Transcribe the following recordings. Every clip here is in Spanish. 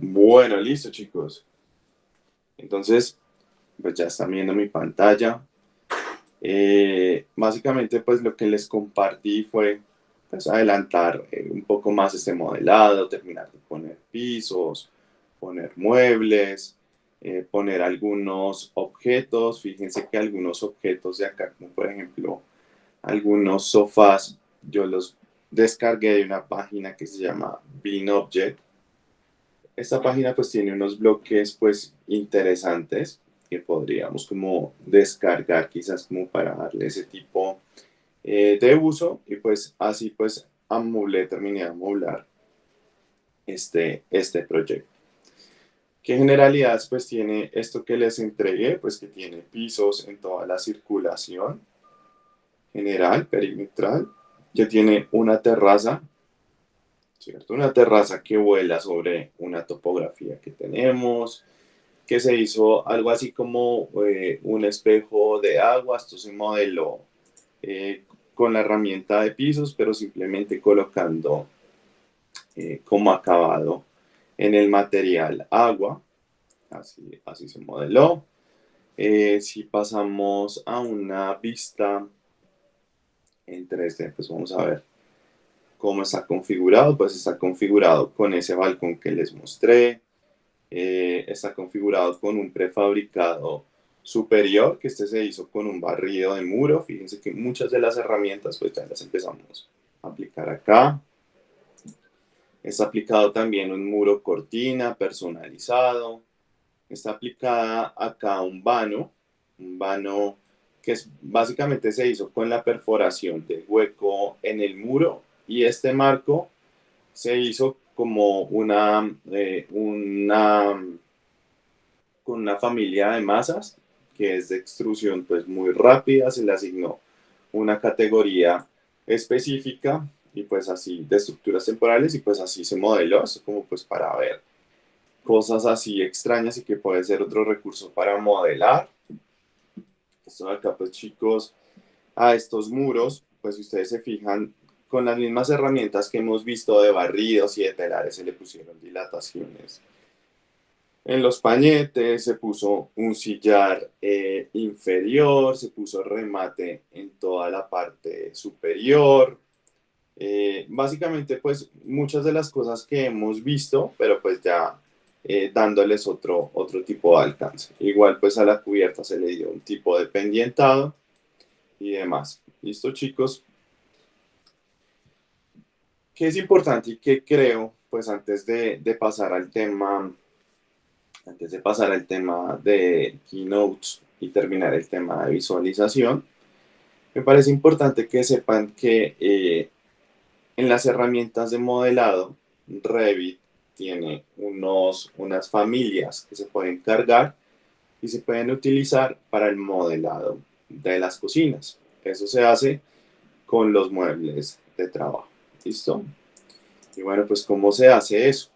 Bueno, listo, chicos. Entonces, pues ya están viendo mi pantalla. Básicamente, pues lo que les compartí fue pues, adelantar un poco más este modelado, terminar de poner pisos, poner muebles, poner algunos objetos. Fíjense que algunos objetos de acá, como por ejemplo algunos sofás, yo los descargué de una página que se llama BeanObject. Esta página pues tiene unos bloques pues interesantes que podríamos como descargar quizás como para darle ese tipo de uso y pues así pues terminé de amoblar este proyecto. ¿Qué generalidades pues tiene esto que les entregué? Pues que tiene pisos en toda la circulación general, perimetral, que tiene una terraza, ¿cierto? Una terraza que vuela sobre una topografía que tenemos, que se hizo algo así como un espejo de agua. Esto se modeló con la herramienta de pisos, pero simplemente colocando como acabado en el material agua. Así se modeló. Si pasamos a una vista en 3D, pues vamos a ver cómo está configurado. Pues está configurado con ese balcón que les mostré. Está configurado con un prefabricado superior, que este se hizo con un barrido de muro. Fíjense que muchas de las herramientas pues ya las empezamos a aplicar acá. Está aplicado también un muro cortina personalizado. Está aplicada acá un vano que básicamente se hizo con la perforación del hueco en el muro, y este marco se hizo como con una familia de masas que es de extrusión pues muy rápida. Se le asignó una categoría específica y pues así de estructuras temporales, y pues así se modeló. Eso como pues para ver cosas así extrañas y que puede ser otro recurso para modelar. Esto de acá pues chicos, a estos muros pues si ustedes se fijan, con las mismas herramientas que hemos visto de barridos y de telares, se le pusieron dilataciones en los pañetes, se puso un sillar inferior, se puso remate en toda la parte superior. Básicamente, pues muchas de las cosas que hemos visto, pero pues ya dándoles otro tipo de alcance. Igual pues a la cubierta se le dio un tipo de pendientado y demás. ¿Listo, chicos? ¿Qué es importante y qué creo? Pues antes de pasar al tema de keynotes y terminar el tema de visualización, me parece importante que sepan que en las herramientas de modelado, Revit tiene unas familias que se pueden cargar y se pueden utilizar para el modelado de las cocinas. Eso se hace con los muebles de trabajo. ¿Listo? Y bueno, pues ¿cómo se hace eso?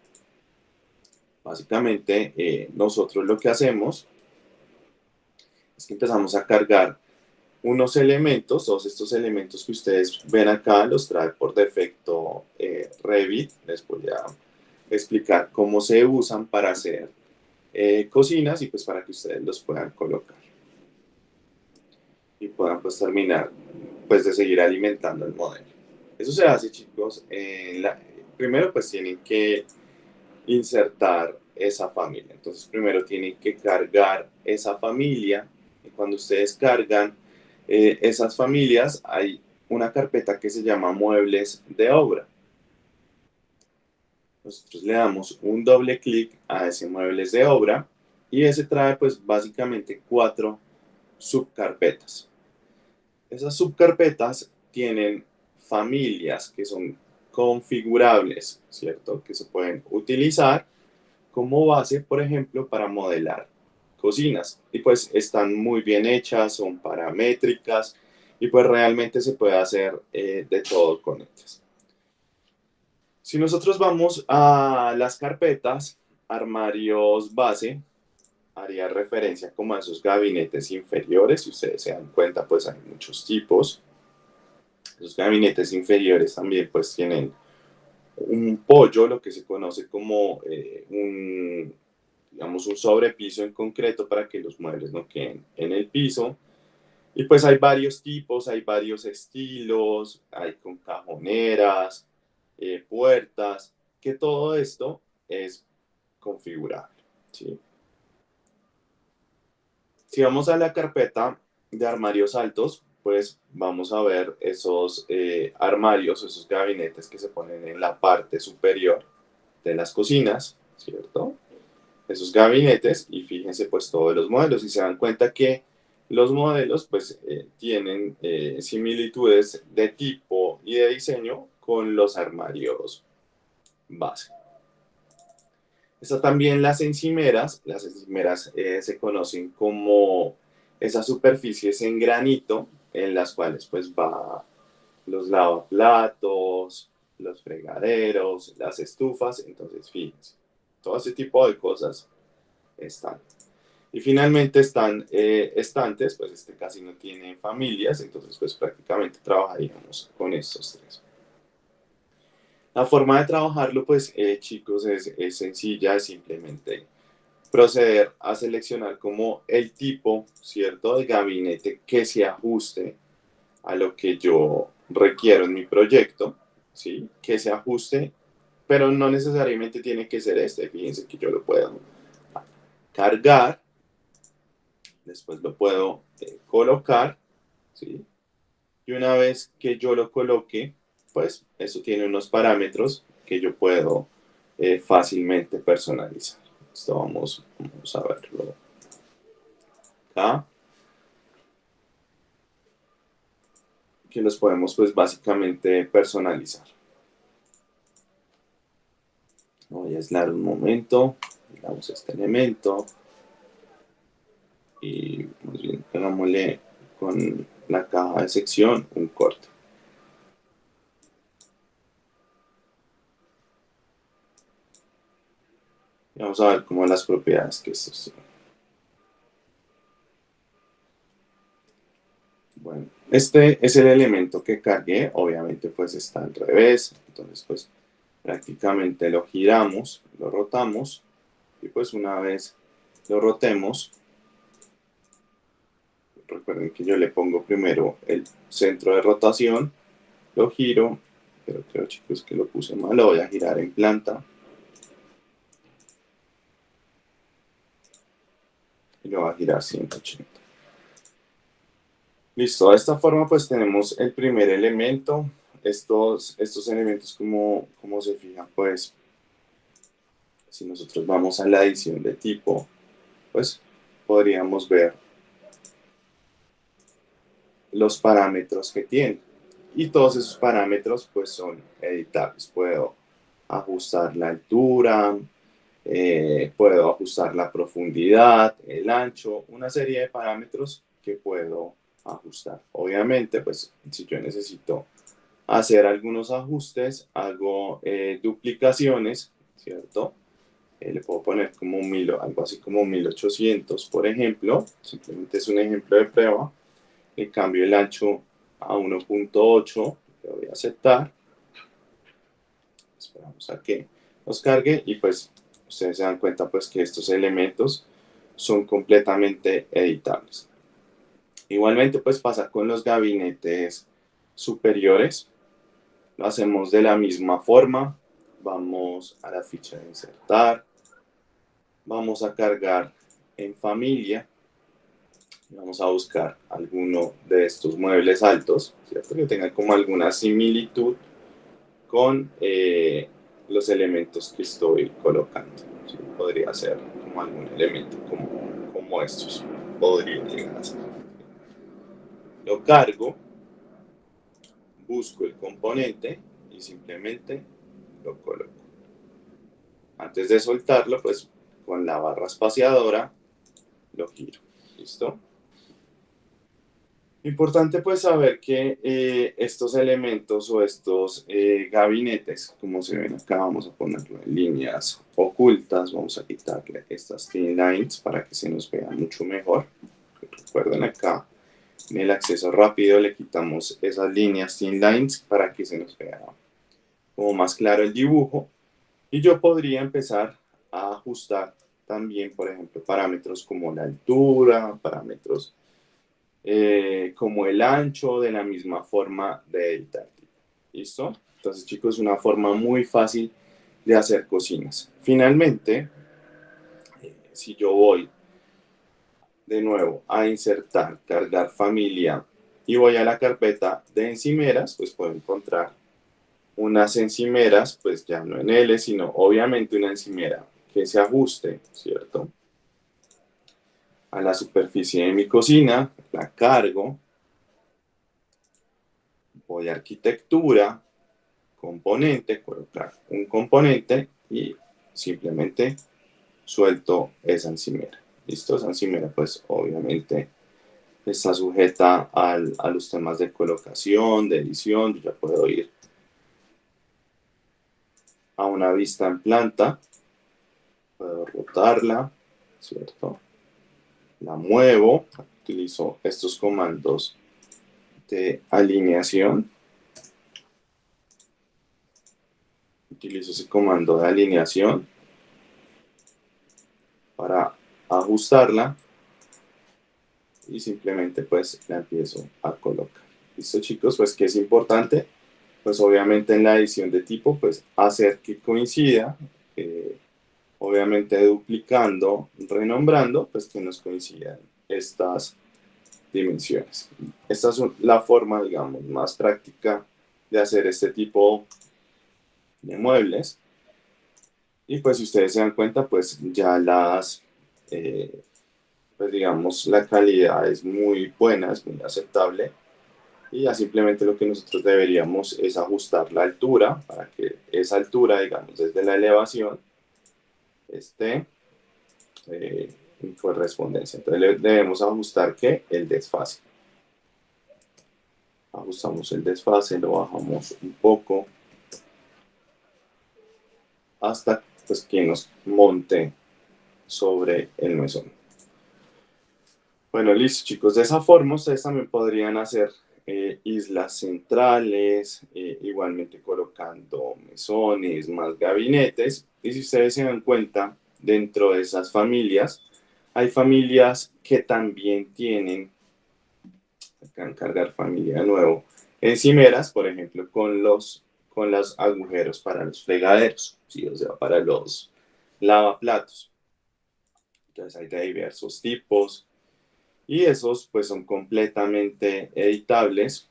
Básicamente, nosotros lo que hacemos es que empezamos a cargar unos elementos. Todos estos elementos que ustedes ven acá los trae por defecto Revit. Les voy a explicar cómo se usan para hacer cocinas y pues para que ustedes los puedan colocar y puedan pues terminar pues de seguir alimentando el modelo. Eso se hace, chicos. Primero pues tienen que insertar esa familia. Entonces primero tienen que cargar esa familia, y cuando ustedes cargan esas familias hay una carpeta que se llama muebles de obra. Nosotros le damos un doble clic a ese muebles de obra y ese trae pues básicamente 4 subcarpetas. Esas subcarpetas tienen familias que son configurables, ¿cierto? Que se pueden utilizar como base, por ejemplo, para modelar cocinas. Y pues están muy bien hechas, son paramétricas y pues realmente se puede hacer de todo con ellas. Si nosotros vamos a las carpetas, armarios base, haría referencia como a esos gabinetes inferiores. Si ustedes se dan cuenta, pues hay muchos tipos. Los gabinetes inferiores también pues tienen un pollo, lo que se conoce como digamos, un sobrepiso en concreto para que los muebles no queden en el piso. Y pues hay varios tipos, hay varios estilos, hay con cajoneras, puertas, que todo esto es configurable, ¿sí? Si vamos a la carpeta de armarios altos, pues vamos a ver esos armarios, esos gabinetes que se ponen en la parte superior de las cocinas, ¿cierto? Esos gabinetes, y fíjense pues todos los modelos y se dan cuenta que los modelos pues tienen similitudes de tipo y de diseño con los armarios base. Están también las encimeras se conocen como esas superficies en granito en las cuales pues va los lavaplatos, los fregaderos, las estufas, entonces fíjense, todo ese tipo de cosas están. Y finalmente están estantes, pues este casi no tiene familias, entonces pues prácticamente trabajaríamos con estos tres. La forma de trabajarlo, pues chicos, es sencilla, es simplemente proceder a seleccionar como el tipo, ¿cierto?, de gabinete que se ajuste a lo que yo requiero en mi proyecto, ¿sí? Que se ajuste, pero no necesariamente tiene que ser este. Fíjense que yo lo puedo cargar, después lo puedo colocar, ¿sí? Y una vez que yo lo coloque, pues eso tiene unos parámetros que yo puedo fácilmente personalizar. Esto vamos a verlo acá, que los podemos pues básicamente personalizar. Voy a aislar un momento, digamos este elemento, y más bien hagámosle con la caja de sección un corte. Y vamos a ver cómo las propiedades que estos tienen. Bueno, este es el elemento que cargué, obviamente pues está al revés, entonces pues prácticamente lo giramos, lo rotamos, y pues una vez lo rotemos, recuerden que yo le pongo primero el centro de rotación, lo giro, pero creo chicos que lo puse mal, lo voy a girar en planta, y lo voy a girar 180. Listo, de esta forma pues tenemos el primer elemento. Estos elementos como se fijan pues, si nosotros vamos a la edición de tipo, pues podríamos ver los parámetros que tiene. Y todos esos parámetros pues son editables. Puedo ajustar la altura, puedo ajustar la profundidad, el ancho, una serie de parámetros que puedo ajustar. Obviamente, pues si yo necesito hacer algunos ajustes, hago duplicaciones, ¿cierto? Le puedo poner como algo así como 1800, por ejemplo. Simplemente es un ejemplo de prueba. Le cambio el ancho a 1.8, le voy a aceptar. Esperamos a que nos cargue y pues ustedes se dan cuenta pues que estos elementos son completamente editables. Igualmente pues pasa con los gabinetes superiores. Lo hacemos de la misma forma. Vamos a la ficha de insertar. Vamos a cargar en familia. Vamos a buscar alguno de estos muebles altos, ¿cierto? Que tengan como alguna similitud con los elementos que estoy colocando. ¿Sí? Podría ser como algún elemento como estos. Podría llegar a ser. Lo cargo, busco el componente y simplemente lo coloco. Antes de soltarlo, pues con la barra espaciadora lo giro. ¿Listo? Importante pues saber que estos elementos o estos gabinetes, como se ven acá, vamos a ponerlo en líneas ocultas, vamos a quitarle estas thin lines para que se nos vea mucho mejor. Recuerden acá en el acceso rápido le quitamos esas líneas thin lines para que se nos vea como más claro el dibujo y yo podría empezar a ajustar también, por ejemplo, parámetros como la altura, parámetros como el ancho, de la misma forma de editar. ¿Listo? Entonces, chicos, es una forma muy fácil de hacer cocinas. Finalmente, si yo voy de nuevo a insertar, cargar familia y voy a la carpeta de encimeras, pues puedo encontrar unas encimeras, pues ya no en L, sino obviamente una encimera que se ajuste, ¿cierto? A la superficie de mi cocina, la cargo, voy a arquitectura, componente, colocar un componente y simplemente suelto esa encimera. ¿Listo? Esa encimera pues obviamente está sujeta a los temas de colocación, de edición. Yo ya puedo ir a una vista en planta, puedo rotarla, ¿cierto? La muevo, utilizo estos comandos de alineación. Utilizo ese comando de alineación para ajustarla y simplemente pues la empiezo a colocar. ¿Listo, chicos? Pues que es importante, pues obviamente en la edición de tipo, pues hacer que coincida, obviamente duplicando, renombrando, pues que nos coincidan estas dimensiones. Esta es la forma, digamos, más práctica de hacer este tipo de muebles. Y pues si ustedes se dan cuenta, pues ya pues digamos, la calidad es muy buena, es muy aceptable. Y ya simplemente lo que nosotros deberíamos es ajustar la altura para que esa altura, digamos, desde la elevación, esté en correspondencia. Entonces debemos ajustar ¿qué? El desfase. Ajustamos el desfase, lo bajamos un poco hasta pues, que nos monte sobre el mesón. Bueno, listo, chicos. De esa forma, ustedes también podrían hacer islas centrales, igualmente colocando mesones, más gabinetes. Y si ustedes se dan cuenta, dentro de esas familias, hay familias que también tienen, acá en cargar familia de nuevo, encimeras, por ejemplo, con los agujeros para los fregaderos, ¿sí? O sea, para los lavaplatos. Entonces hay de diversos tipos. Y esos pues son completamente editables.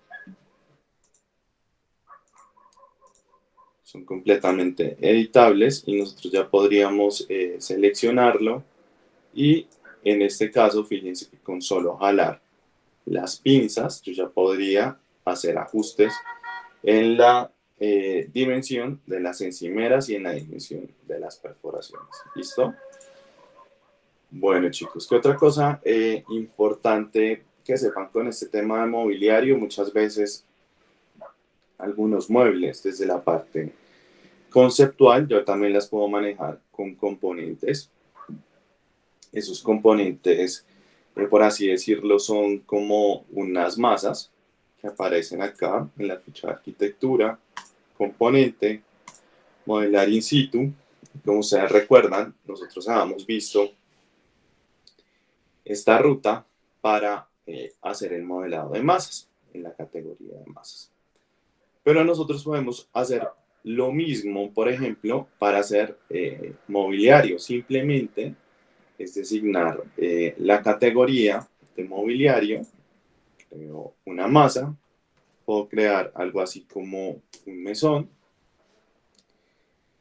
Son completamente editables y nosotros ya podríamos seleccionarlo y en este caso fíjense que con solo jalar las pinzas yo ya podría hacer ajustes en la dimensión de las encimeras y en la dimensión de las perforaciones. ¿Listo? Bueno, chicos, ¿qué otra cosa importante que sepan con este tema de mobiliario? Muchas veces algunos muebles desde la parte conceptual, yo también las puedo manejar con componentes. Esos componentes, por así decirlo, son como unas masas que aparecen acá en la ficha de arquitectura, componente, modelar in situ. Como ustedes recuerdan, nosotros habíamos visto esta ruta para hacer el modelado de masas en la categoría de masas. Pero nosotros podemos hacer lo mismo, por ejemplo, para hacer mobiliario. Simplemente es designar la categoría de mobiliario, creo una masa, puedo crear algo así como un mesón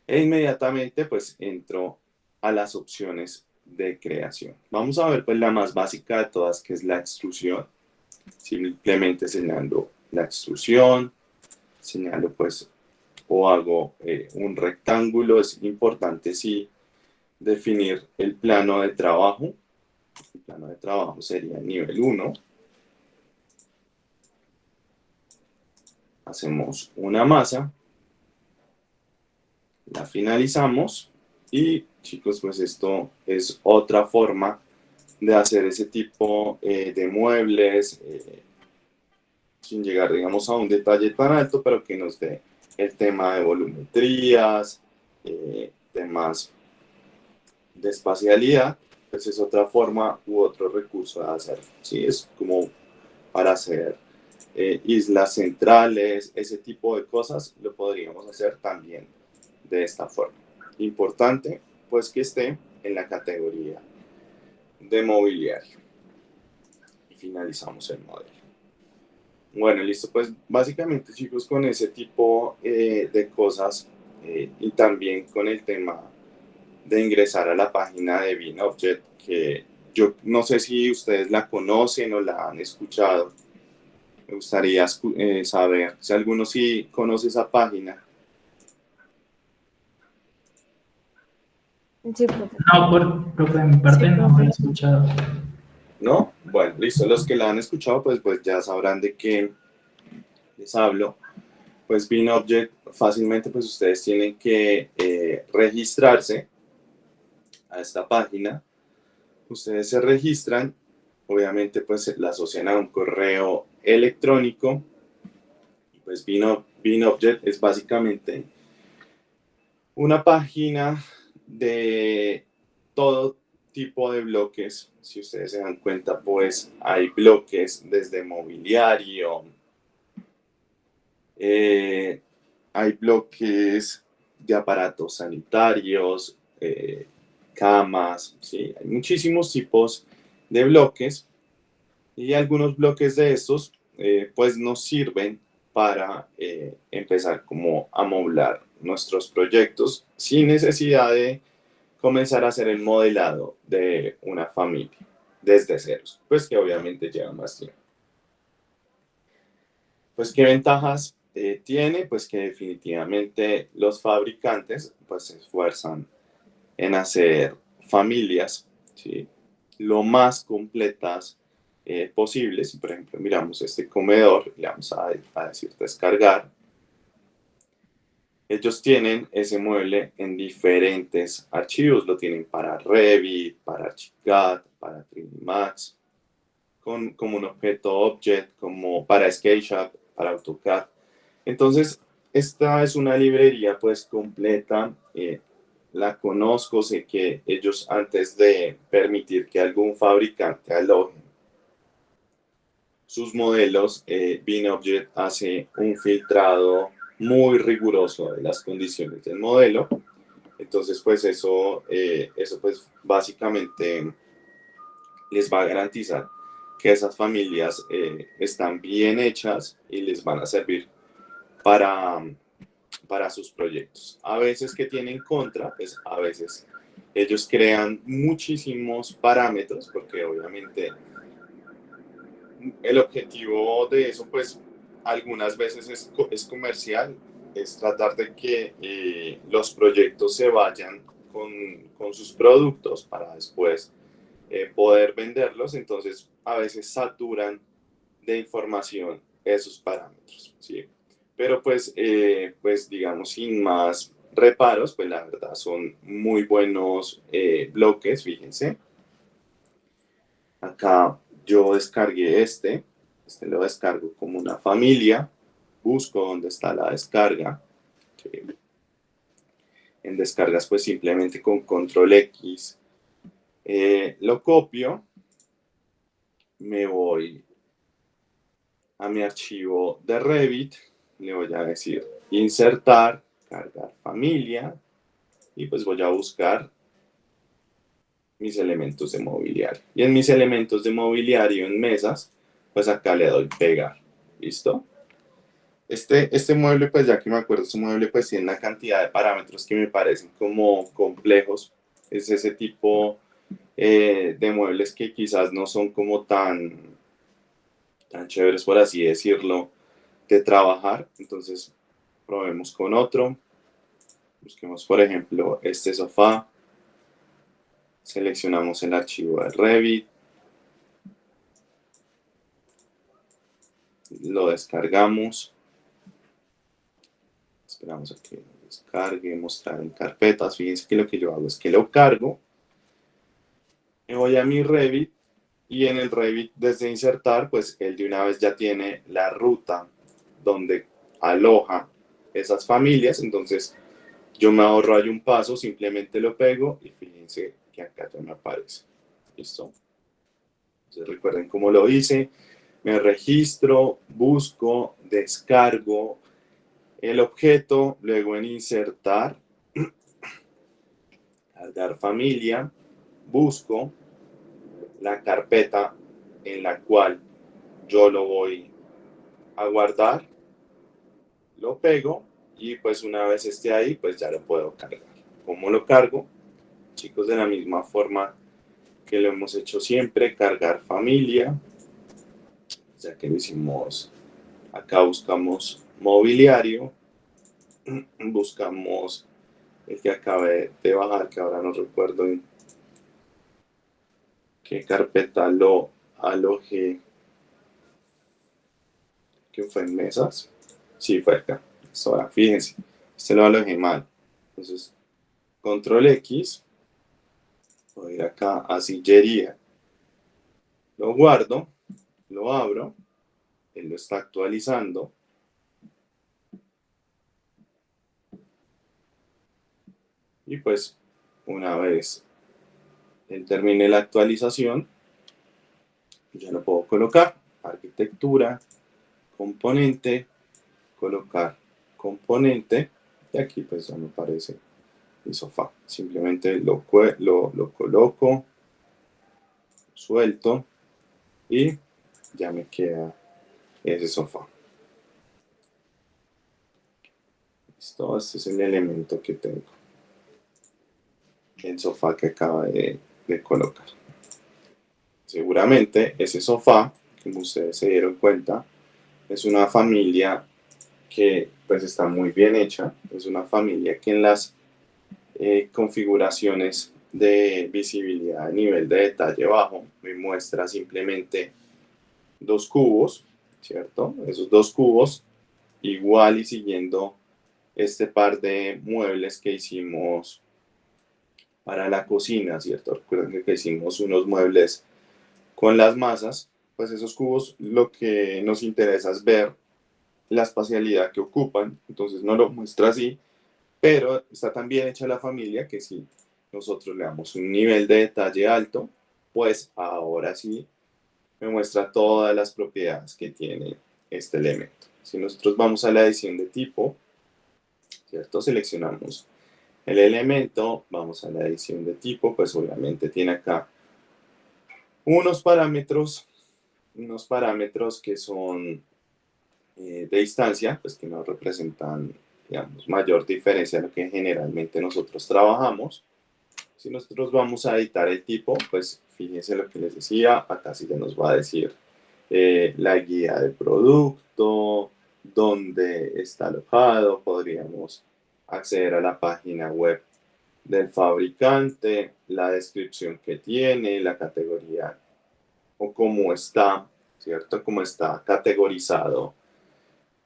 e inmediatamente pues entro a las opciones de creación. Vamos a ver pues la más básica de todas, que es la extrusión. Simplemente señalo la extrusión, señalo pues o hago un rectángulo. Es importante sí definir el plano de trabajo. El plano de trabajo sería nivel 1. Hacemos una masa, la finalizamos y chicos, pues esto es otra forma de hacer ese tipo de muebles sin llegar, digamos, a un detalle tan alto, pero que nos dé el tema de volumetrías, temas de espacialidad, pues es otra forma u otro recurso de hacerlo, ¿sí? Es como para hacer islas centrales, ese tipo de cosas, lo podríamos hacer también de esta forma. Importante, pues que esté en la categoría de mobiliario. Y finalizamos el modelo. Bueno, listo, pues básicamente chicos con ese tipo de cosas y también con el tema de ingresar a la página de BeamObject, que yo no sé si ustedes la conocen o la han escuchado. Me gustaría saber si alguno sí conoce esa página. Sí, profe. No, por mi Sí, parte no lo he profe. escuchado. ¿No? Bueno, listo. Los que la han escuchado, pues ya sabrán de qué les hablo. Pues BeamObject, fácilmente, pues ustedes tienen que registrarse a esta página. Ustedes se registran, obviamente, pues la asocian a un correo electrónico. Y pues BeamObject es básicamente una página de todo tipo de bloques. Si ustedes se dan cuenta, pues hay bloques desde mobiliario, hay bloques de aparatos sanitarios, camas, ¿sí? Hay muchísimos tipos de bloques y algunos bloques de estos pues nos sirven para empezar como a moblar nuestros proyectos sin necesidad de comenzar a hacer el modelado de una familia desde ceros, pues que obviamente lleva más tiempo. Pues, ¿qué ventajas tiene? Pues que definitivamente los fabricantes pues se esfuerzan en hacer familias, ¿sí? Lo más completas posibles. Si por ejemplo miramos este comedor, le vamos a decir descargar, ellos tienen ese mueble en diferentes archivos, lo tienen para Revit, para Archicad, para 3D Max, como un objeto object, como para SketchUp, para AutoCAD. Entonces, esta es una librería pues completa, la conozco, sé que ellos antes de permitir que algún fabricante aloje sus modelos, BeamObject hace un filtrado muy riguroso de las condiciones del modelo. Entonces, pues eso pues básicamente les va a garantizar que esas familias están bien hechas y les van a servir para, para sus proyectos. A veces que tienen contra, pues a veces ellos crean muchísimos parámetros, porque obviamente el objetivo de eso, pues algunas veces es comercial, es tratar de que los proyectos se vayan con sus productos para después poder venderlos, entonces a veces saturan de información esos parámetros, ¿sí? Pero pues digamos, sin más reparos, pues la verdad son muy buenos bloques, fíjense. Acá yo descargué este lo descargo como una familia, busco dónde está la descarga. ¿Sí? En descargas pues simplemente con control X lo copio, me voy a mi archivo de Revit, le voy a decir insertar, cargar familia y pues voy a buscar mis elementos de mobiliario. Y en mis elementos de mobiliario en mesas, pues acá le doy pegar. ¿Listo? Este mueble, pues ya que me acuerdo, este mueble pues tiene una cantidad de parámetros que me parecen como complejos. Es ese tipo de muebles que quizás no son como tan chéveres, por así decirlo, de trabajar. Entonces, probemos con otro. Busquemos, por ejemplo, este sofá. Seleccionamos el archivo de Revit. Lo descargamos. Esperamos a que lo descargue, mostrar en carpetas. Fíjense que lo que yo hago es que lo cargo. Me voy a mi Revit y en el Revit desde insertar, pues él de una vez ya tiene la ruta donde aloja esas familias. Entonces yo me ahorro ahí un paso, simplemente lo pego y fíjense que acá ya me aparece. ¿Listo? Entonces recuerden cómo lo hice. Me registro, busco, descargo el objeto, luego en insertar, cargar familia, busco la carpeta en la cual yo lo voy a guardar, lo pego y pues una vez esté ahí, pues ya lo puedo cargar. ¿Cómo lo cargo? Chicos, de la misma forma que lo hemos hecho siempre, cargar familia, ya que lo hicimos acá, buscamos mobiliario, buscamos el que acabé de bajar, que ahora no recuerdo en qué carpeta lo alojé, que fue en mesas. Sí, fue acá. Ahora, fíjense, este lo alojé mal. Entonces, control X, voy a ir acá a sillería, lo guardo, lo abro, él lo está actualizando. Y pues, una vez él termine la actualización, ya lo puedo colocar. Arquitectura, componente, colocar componente. Y aquí pues ya me aparece el sofá. Simplemente lo coloco, suelto y ya me queda ese sofá. Listo, este es el elemento que tengo. El sofá que acaba de colocar. Seguramente ese sofá, como ustedes se dieron cuenta, es una familia que pues está muy bien hecha. Es una familia que en las configuraciones de visibilidad a nivel de detalle bajo me muestra simplemente dos cubos, ¿cierto? Esos dos cubos igual y siguiendo este par de muebles que hicimos para la cocina, ¿cierto? Recuerden que hicimos unos muebles con las masas, pues esos cubos lo que nos interesa es ver la espacialidad que ocupan, entonces no lo muestra así, pero está tan bien hecha la familia que si nosotros le damos un nivel de detalle alto, pues ahora sí me muestra todas las propiedades que tiene este elemento. Si nosotros vamos a la edición de tipo, ¿cierto? Seleccionamos el elemento, vamos a la edición de tipo, pues obviamente tiene acá unos parámetros que son de distancia, pues que no representan, digamos, mayor diferencia a lo que generalmente nosotros trabajamos. Si nosotros vamos a editar el tipo, pues fíjense lo que les decía, acá sí ya nos va a decir la guía de producto, dónde está alojado, podríamos acceder a la página web del fabricante, la descripción que tiene, la categoría o cómo está, ¿cierto? Cómo está categorizado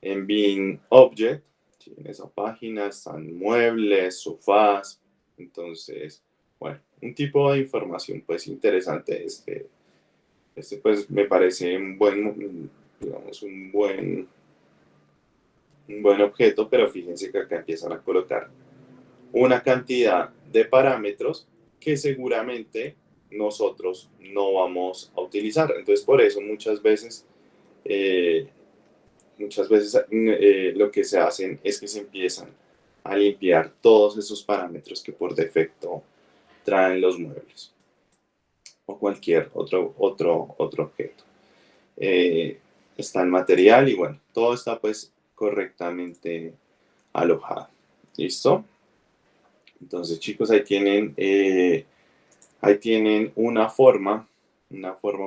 en Bin Object. Sí, en esa página están muebles, sofás, entonces, bueno, un tipo de información pues interesante. Este pues me parece un buen, digamos, un buen objeto, pero fíjense que acá empiezan a colocar una cantidad de parámetros que seguramente nosotros no vamos a utilizar. Entonces, por eso eh, muchas veces lo que se hacen es que se empiezan a limpiar todos esos parámetros que por defecto traen los muebles o cualquier otro objeto. Está el material y bueno, todo está pues correctamente alojado. ¿Listo? Entonces, chicos, ahí tienen una forma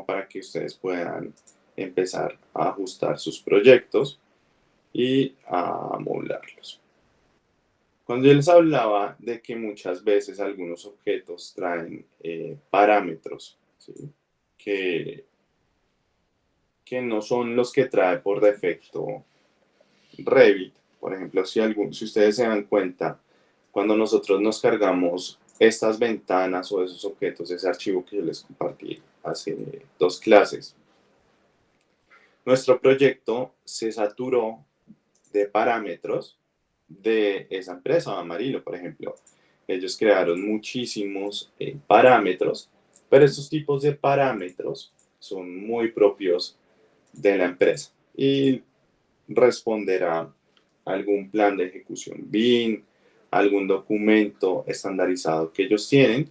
para que ustedes puedan empezar a ajustar sus proyectos y a modularlos. Cuando yo les hablaba de que muchas veces algunos objetos traen parámetros, ¿sí? que, que no son los que trae por defecto Revit, por ejemplo, si ustedes se dan cuenta, cuando nosotros nos cargamos estas ventanas o esos objetos, ese archivo que yo les compartí hace dos clases, nuestro proyecto se saturó de parámetros de esa empresa, Amarillo, por ejemplo. ellos crearon muchísimos parámetros, pero estos tipos de parámetros son muy propios de la empresa y responderá a algún plan de ejecución BIM, algún documento estandarizado que ellos tienen.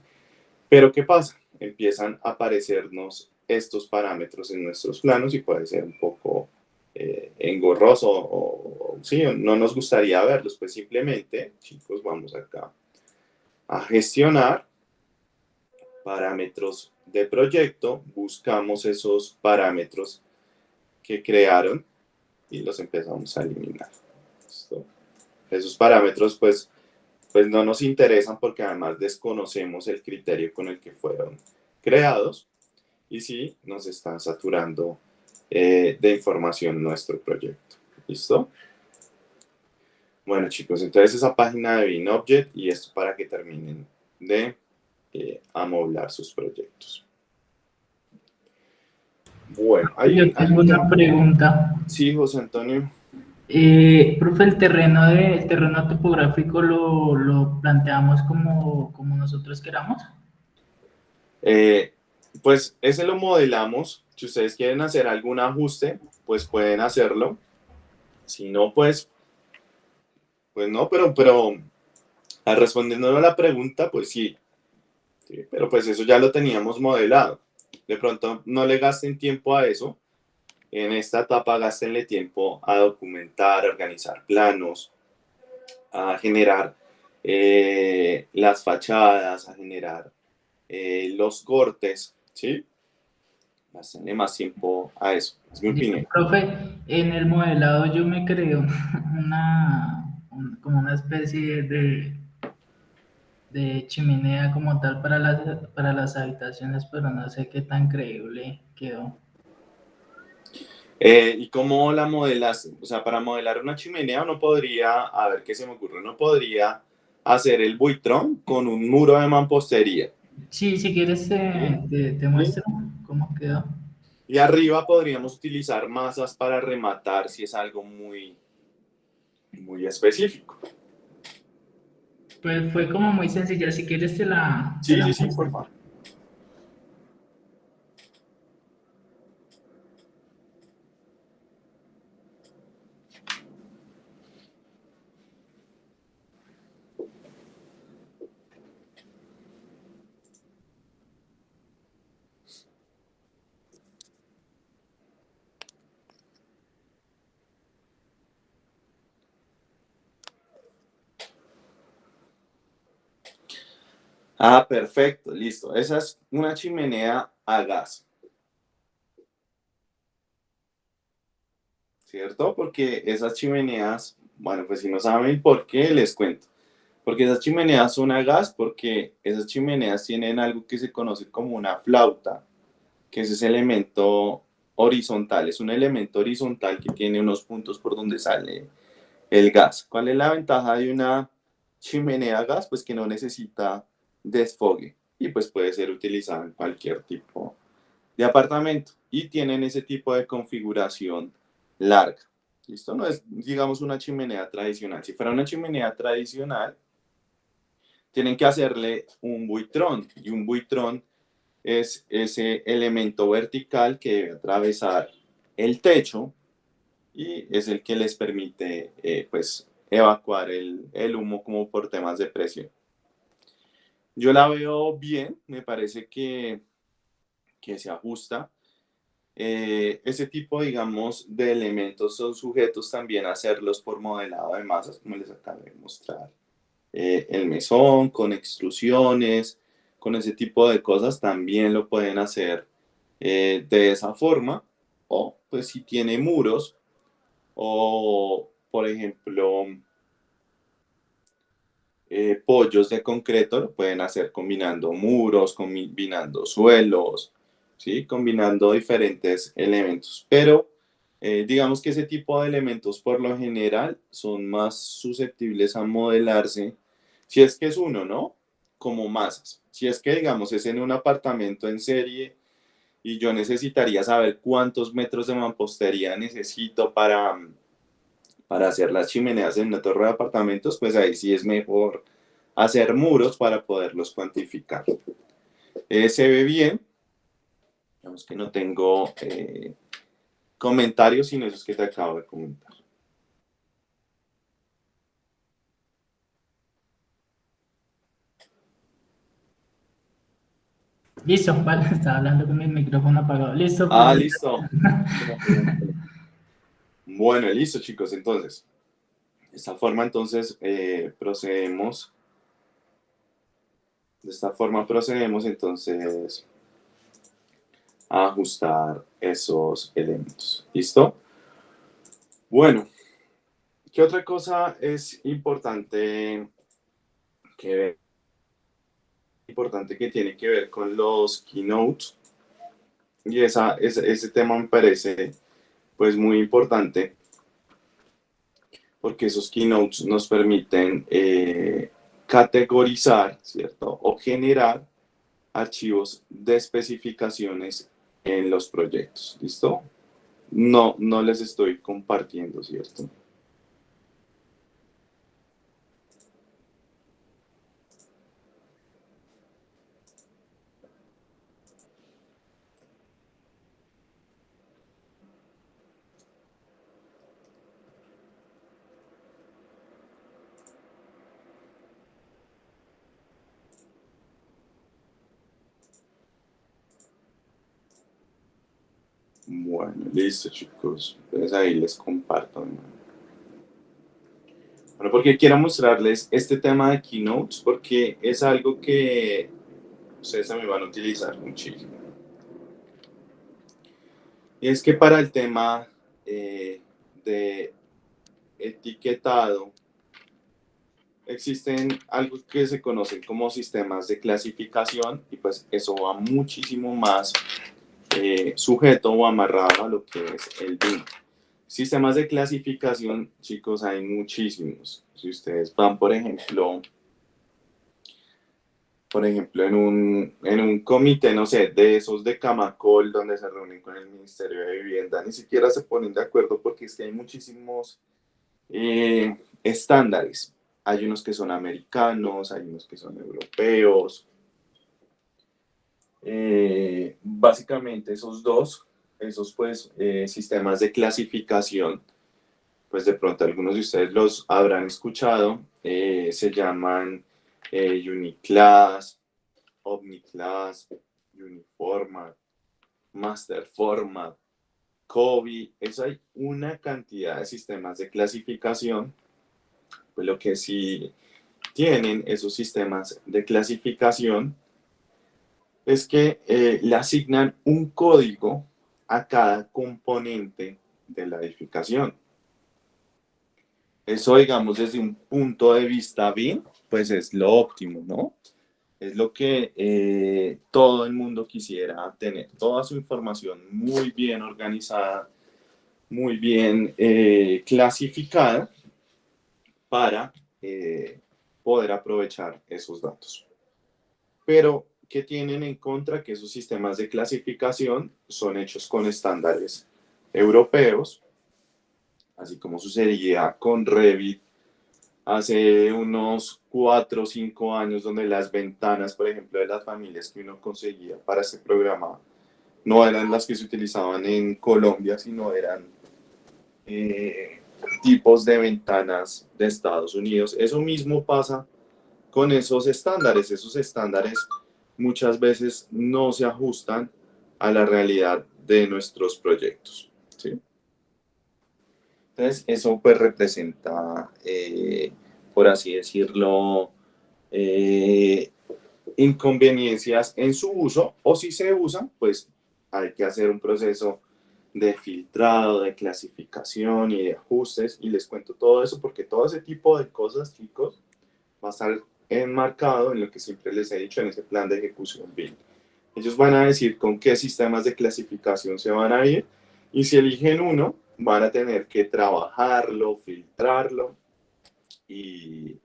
Pero ¿qué pasa? Empiezan a aparecernos estos parámetros en nuestros planos y puede ser un poco engorroso o sí, no nos gustaría verlos. Pues simplemente, chicos, vamos acá a gestionar parámetros de proyecto, buscamos esos parámetros que crearon y los empezamos a eliminar. ¿Listo? Esos parámetros pues no nos interesan porque además desconocemos el criterio con el que fueron creados y sí nos están saturando de información nuestro proyecto. ¿Listo? Bueno, chicos, entonces esa página de BIMobject y esto para que terminen de amoblar sus proyectos. Bueno, Yo tengo una pregunta. Sí, José Antonio. Profe, el terreno topográfico lo planteamos como nosotros queramos. Eh, pues ese lo modelamos. Si ustedes quieren hacer algún ajuste, pues pueden hacerlo. Si no, pues no, pero respondiendo a la pregunta, pues sí. Sí, pero pues eso ya lo teníamos modelado. De pronto no le gasten tiempo a eso. En esta etapa gástenle tiempo a documentar, a organizar planos, a generar las fachadas, a generar los cortes, ¿sí? Gástenle más tiempo a eso, es mi Listo, opinión. profe, en el modelado yo me creé como una especie de chimenea como tal para las habitaciones, pero no sé qué tan creíble quedó. ¿Y cómo la modelas? O sea, para modelar una chimenea uno podría, a ver qué se me ocurre, uno podría hacer el buitrón con un muro de mampostería. Sí, si quieres ¿Sí? te ¿Sí? muestro cómo quedó. Y arriba podríamos utilizar masas para rematar si es algo muy específico. Pues fue como muy sencilla, si quieres te Sí, la sí, sí, muestro. por favor. Ah, perfecto, listo. Esa es una chimenea a gas, ¿cierto? Porque esas chimeneas, bueno, pues si no saben por qué, les cuento. Porque esas chimeneas son a gas, porque esas chimeneas tienen algo que se conoce como una flauta, que es ese elemento horizontal. Es un elemento horizontal que tiene unos puntos por donde sale el gas. ¿Cuál es la ventaja de una chimenea a gas? Pues que no necesita desfogue y pues puede ser utilizada en cualquier tipo de apartamento y tienen ese tipo de configuración larga. ¿Listo? No es, digamos, una chimenea tradicional. Si fuera una chimenea tradicional, tienen que hacerle un buitrón y un buitrón es ese elemento vertical que debe atravesar el techo y es el que les permite pues evacuar el humo como por temas de presión. Yo la veo bien, me parece que se ajusta. Ese tipo, digamos, de elementos son sujetos también a hacerlos por modelado de masas, como les acabo de mostrar. El mesón, con extrusiones, con ese tipo de cosas, también lo pueden hacer de esa forma. O, pues, si tiene muros, o, por ejemplo, pollos de concreto, lo pueden hacer combinando muros, combinando suelos, ¿sí? Combinando diferentes elementos. Pero digamos que ese tipo de elementos por lo general son más susceptibles a modelarse, si es que es uno, ¿no? Como masas. Si es que, digamos, es en un apartamento en serie y yo necesitaría saber cuántos metros de mampostería necesito para hacer las chimeneas en una torre de apartamentos, pues ahí sí es mejor hacer muros para poderlos cuantificar. Se ve bien. Digamos que no tengo comentarios, sino esos que te acabo de comentar. Listo, vale, estaba hablando con mi micrófono apagado. Listo, Ah, profe. listo. Bueno, listo, chicos. Entonces, de esta forma, entonces, procedemos. De esta forma procedemos, entonces, a ajustar esos elementos. ¿Listo? Bueno, ¿qué otra cosa es importante que tiene que ver con los keynotes? Y ese tema me parece pues muy importante porque esos keynotes nos permiten categorizar, ¿cierto? O generar archivos de especificaciones en los proyectos, ¿listo? No les estoy compartiendo, ¿cierto? Bueno, listo, chicos. Entonces ahí les comparto. Bueno, porque quiero mostrarles este tema de keynotes porque es algo que ustedes también van a utilizar muchísimo. Y es que para el tema de etiquetado existen algo que se conocen como sistemas de clasificación y pues eso va muchísimo más sujeto o amarrado a lo que es el BIM. Sistemas de clasificación, chicos, hay muchísimos. Si ustedes van, por ejemplo, en un comité, no sé, de esos de Camacol, donde se reúnen con el Ministerio de Vivienda, ni siquiera se ponen de acuerdo porque es que hay muchísimos estándares. Hay unos que son americanos, hay unos que son europeos. Básicamente esos dos, esos pues sistemas de clasificación, pues de pronto algunos de ustedes los habrán escuchado, se llaman Uniclass, Omniclass, Uniformat, Master Format, COBI. Eso hay una cantidad de sistemas de clasificación. Pues lo que sí tienen esos sistemas de clasificación es que le asignan un código a cada componente de la edificación. Eso, digamos, desde un punto de vista BIM, pues es lo óptimo, ¿no? Es lo que todo el mundo quisiera tener, toda su información muy bien organizada, muy bien clasificada para poder aprovechar esos datos. Pero, ¿qué tienen en contra? Que esos sistemas de clasificación son hechos con estándares europeos, así como sucedía con Revit hace unos 4 o 5 años, donde las ventanas, por ejemplo, de las familias que uno conseguía para este programa no eran las que se utilizaban en Colombia, sino eran tipos de ventanas de Estados Unidos. Eso mismo pasa con esos estándares muchas veces no se ajustan a la realidad de nuestros proyectos, ¿sí? Entonces, eso pues representa, por así decirlo, eh, inconveniencias en su uso, o si se usan, pues hay que hacer un proceso de filtrado, de clasificación y de ajustes, y les cuento todo eso porque todo ese tipo de cosas, chicos, va a estar enmarcado en lo que siempre les he dicho en ese plan de ejecución BIM. Ellos van a decir con qué sistemas de clasificación se van a ir y si eligen uno, van a tener que trabajarlo, filtrarlo y,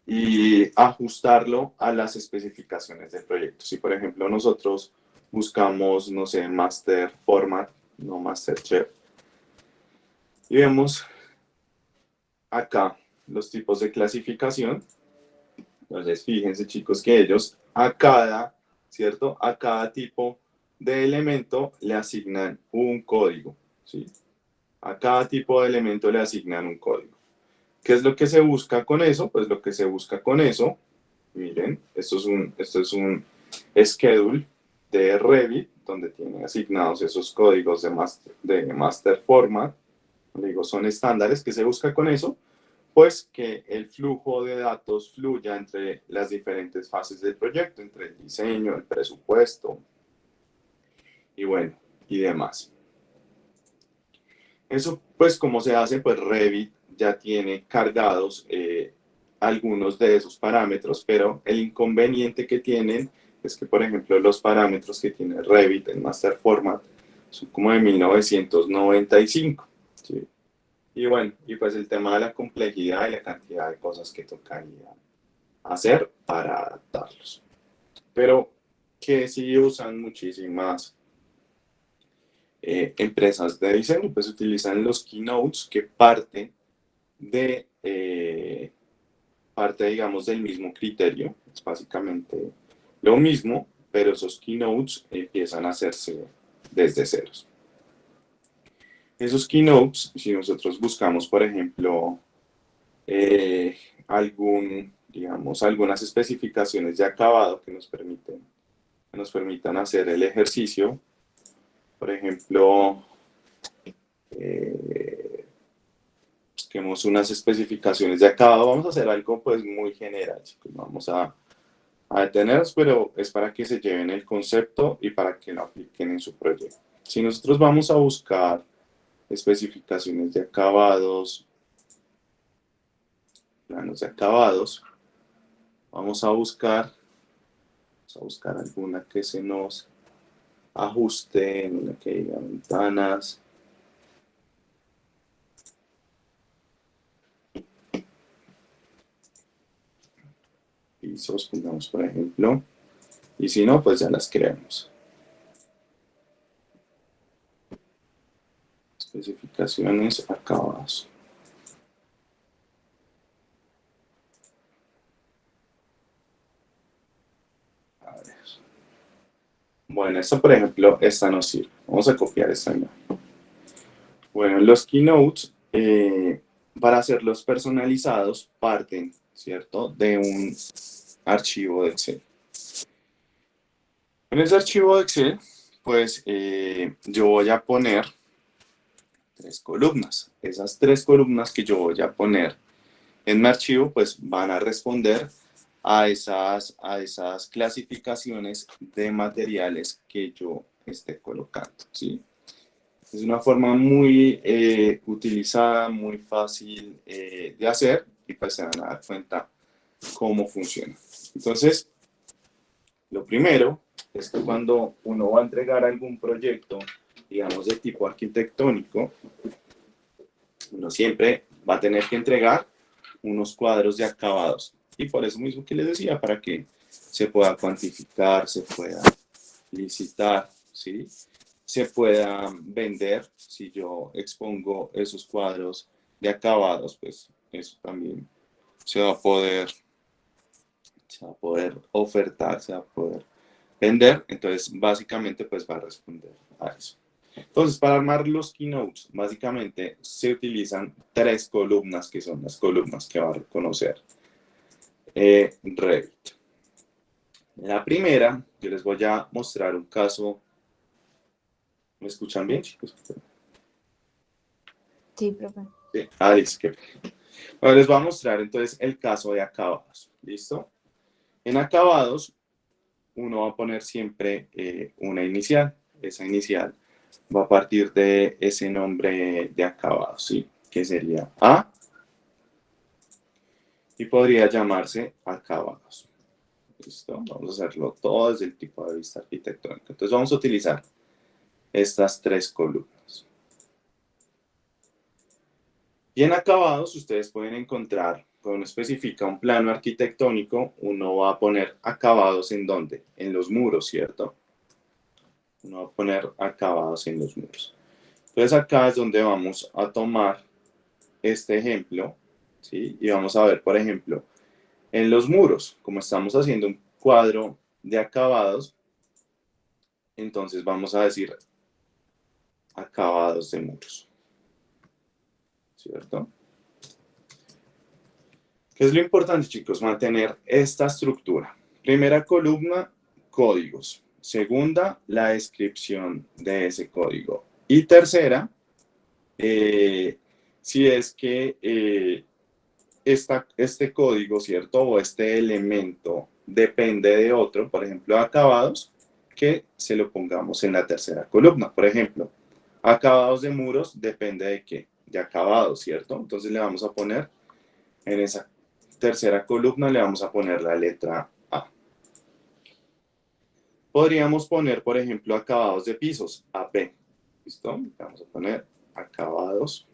y ajustarlo a las especificaciones del proyecto. Si, por ejemplo, nosotros buscamos, no sé, Master Format, no Master Chef, y vemos acá los tipos de clasificación, Entonces, fíjense, chicos, que ellos ¿cierto? A cada tipo de elemento le asignan un código, ¿sí? A cada tipo de elemento le asignan un código. ¿Qué es lo que se busca con eso? Pues lo que se busca con eso, miren, esto es un schedule de Revit, donde tienen asignados esos códigos de master format, digo, son estándares. ¿Que se busca con eso? Pues que el flujo de datos fluya entre las diferentes fases del proyecto, entre el diseño, el presupuesto y bueno, y demás. Eso, pues, ¿cómo se hace? Pues Revit ya tiene cargados algunos de esos parámetros, pero el inconveniente que tienen es que, por ejemplo, los parámetros que tiene Revit en Master Format son como de 1995, ¿sí? Y bueno, y pues el tema de la complejidad y la cantidad de cosas que tocaría hacer para adaptarlos. Pero que sí usan muchísimas empresas de diseño, pues utilizan los keynotes que digamos, del mismo criterio. Es básicamente lo mismo, pero esos keynotes empiezan a hacerse desde ceros. Esos keynotes, si nosotros buscamos, por ejemplo, digamos, algunas especificaciones de acabado que nos permitan hacer el ejercicio, por ejemplo, busquemos unas especificaciones de acabado. Vamos a hacer algo pues muy general, chicos. Vamos a detenernos, pero es para que se lleven el concepto y para que lo apliquen en su proyecto. Si nosotros vamos a buscar especificaciones de acabados, planos de acabados, vamos a buscar alguna que se nos ajuste, en la que diga ventanas. Pisos, pongamos por ejemplo, y si no, pues ya las creamos. Especificaciones, acabados. A ver. Bueno, esta por ejemplo, esta nos sirve. Vamos a copiar esta imagen. Bueno, los keynotes, para hacerlos personalizados, parten, ¿cierto?, de un archivo de Excel. En ese archivo de Excel, pues yo voy a poner 3 columnas. Esas 3 columnas que yo voy a poner en mi archivo, pues van a responder a esas clasificaciones de materiales que yo esté colocando, ¿sí? Es una forma muy utilizada, muy fácil de hacer, y pues se van a dar cuenta cómo funciona. Entonces, lo primero es que cuando uno va a entregar algún proyecto, digamos de tipo arquitectónico, uno siempre va a tener que entregar unos cuadros de acabados. Y por eso mismo que les decía, para que se pueda cuantificar, se pueda licitar, ¿sí? Se pueda vender. Si yo expongo esos cuadros de acabados, pues eso también se va a poder, ofertar, se va a poder vender. Entonces, básicamente, pues va a responder a eso. Entonces, para armar los keynotes, básicamente se utilizan 3 columnas, que son las columnas que va a reconocer Revit. La primera, yo les voy a mostrar un caso. ¿Me escuchan bien, chicos? Sí, profe. Sí. Ah, listo. Bueno, les voy a mostrar entonces el caso de acabados. ¿Listo? En acabados, uno va a poner siempre una inicial. Esa inicial va a partir de ese nombre de acabado, ¿sí? Que sería A, y podría llamarse acabados. ¿Listo? Vamos a hacerlo todo desde el tipo de vista arquitectónico. Entonces vamos a utilizar estas 3 columnas. Y en acabados ustedes pueden encontrar, cuando uno especifica un plano arquitectónico, uno va a poner acabados ¿en dónde? En los muros, ¿cierto? Uno va a poner acabados en los muros. Entonces acá es donde vamos a tomar este ejemplo, ¿sí? Y vamos a ver, por ejemplo, En los muros, como estamos haciendo un cuadro de acabados, entonces vamos a decir acabados de muros, ¿cierto? ¿Qué es lo importante, chicos? Mantener esta estructura. Primera columna, códigos. Segunda, la descripción de ese código. Y tercera, si es que este código, ¿cierto? O este elemento depende de otro, por ejemplo, acabados, que se lo pongamos en la tercera columna. Por ejemplo, acabados de muros depende de qué? De acabados, ¿cierto? Entonces le vamos a poner en esa tercera columna, le vamos a poner la letra A. Podríamos poner, por ejemplo, acabados de pisos, AP. ¿Listo? Vamos a poner acabados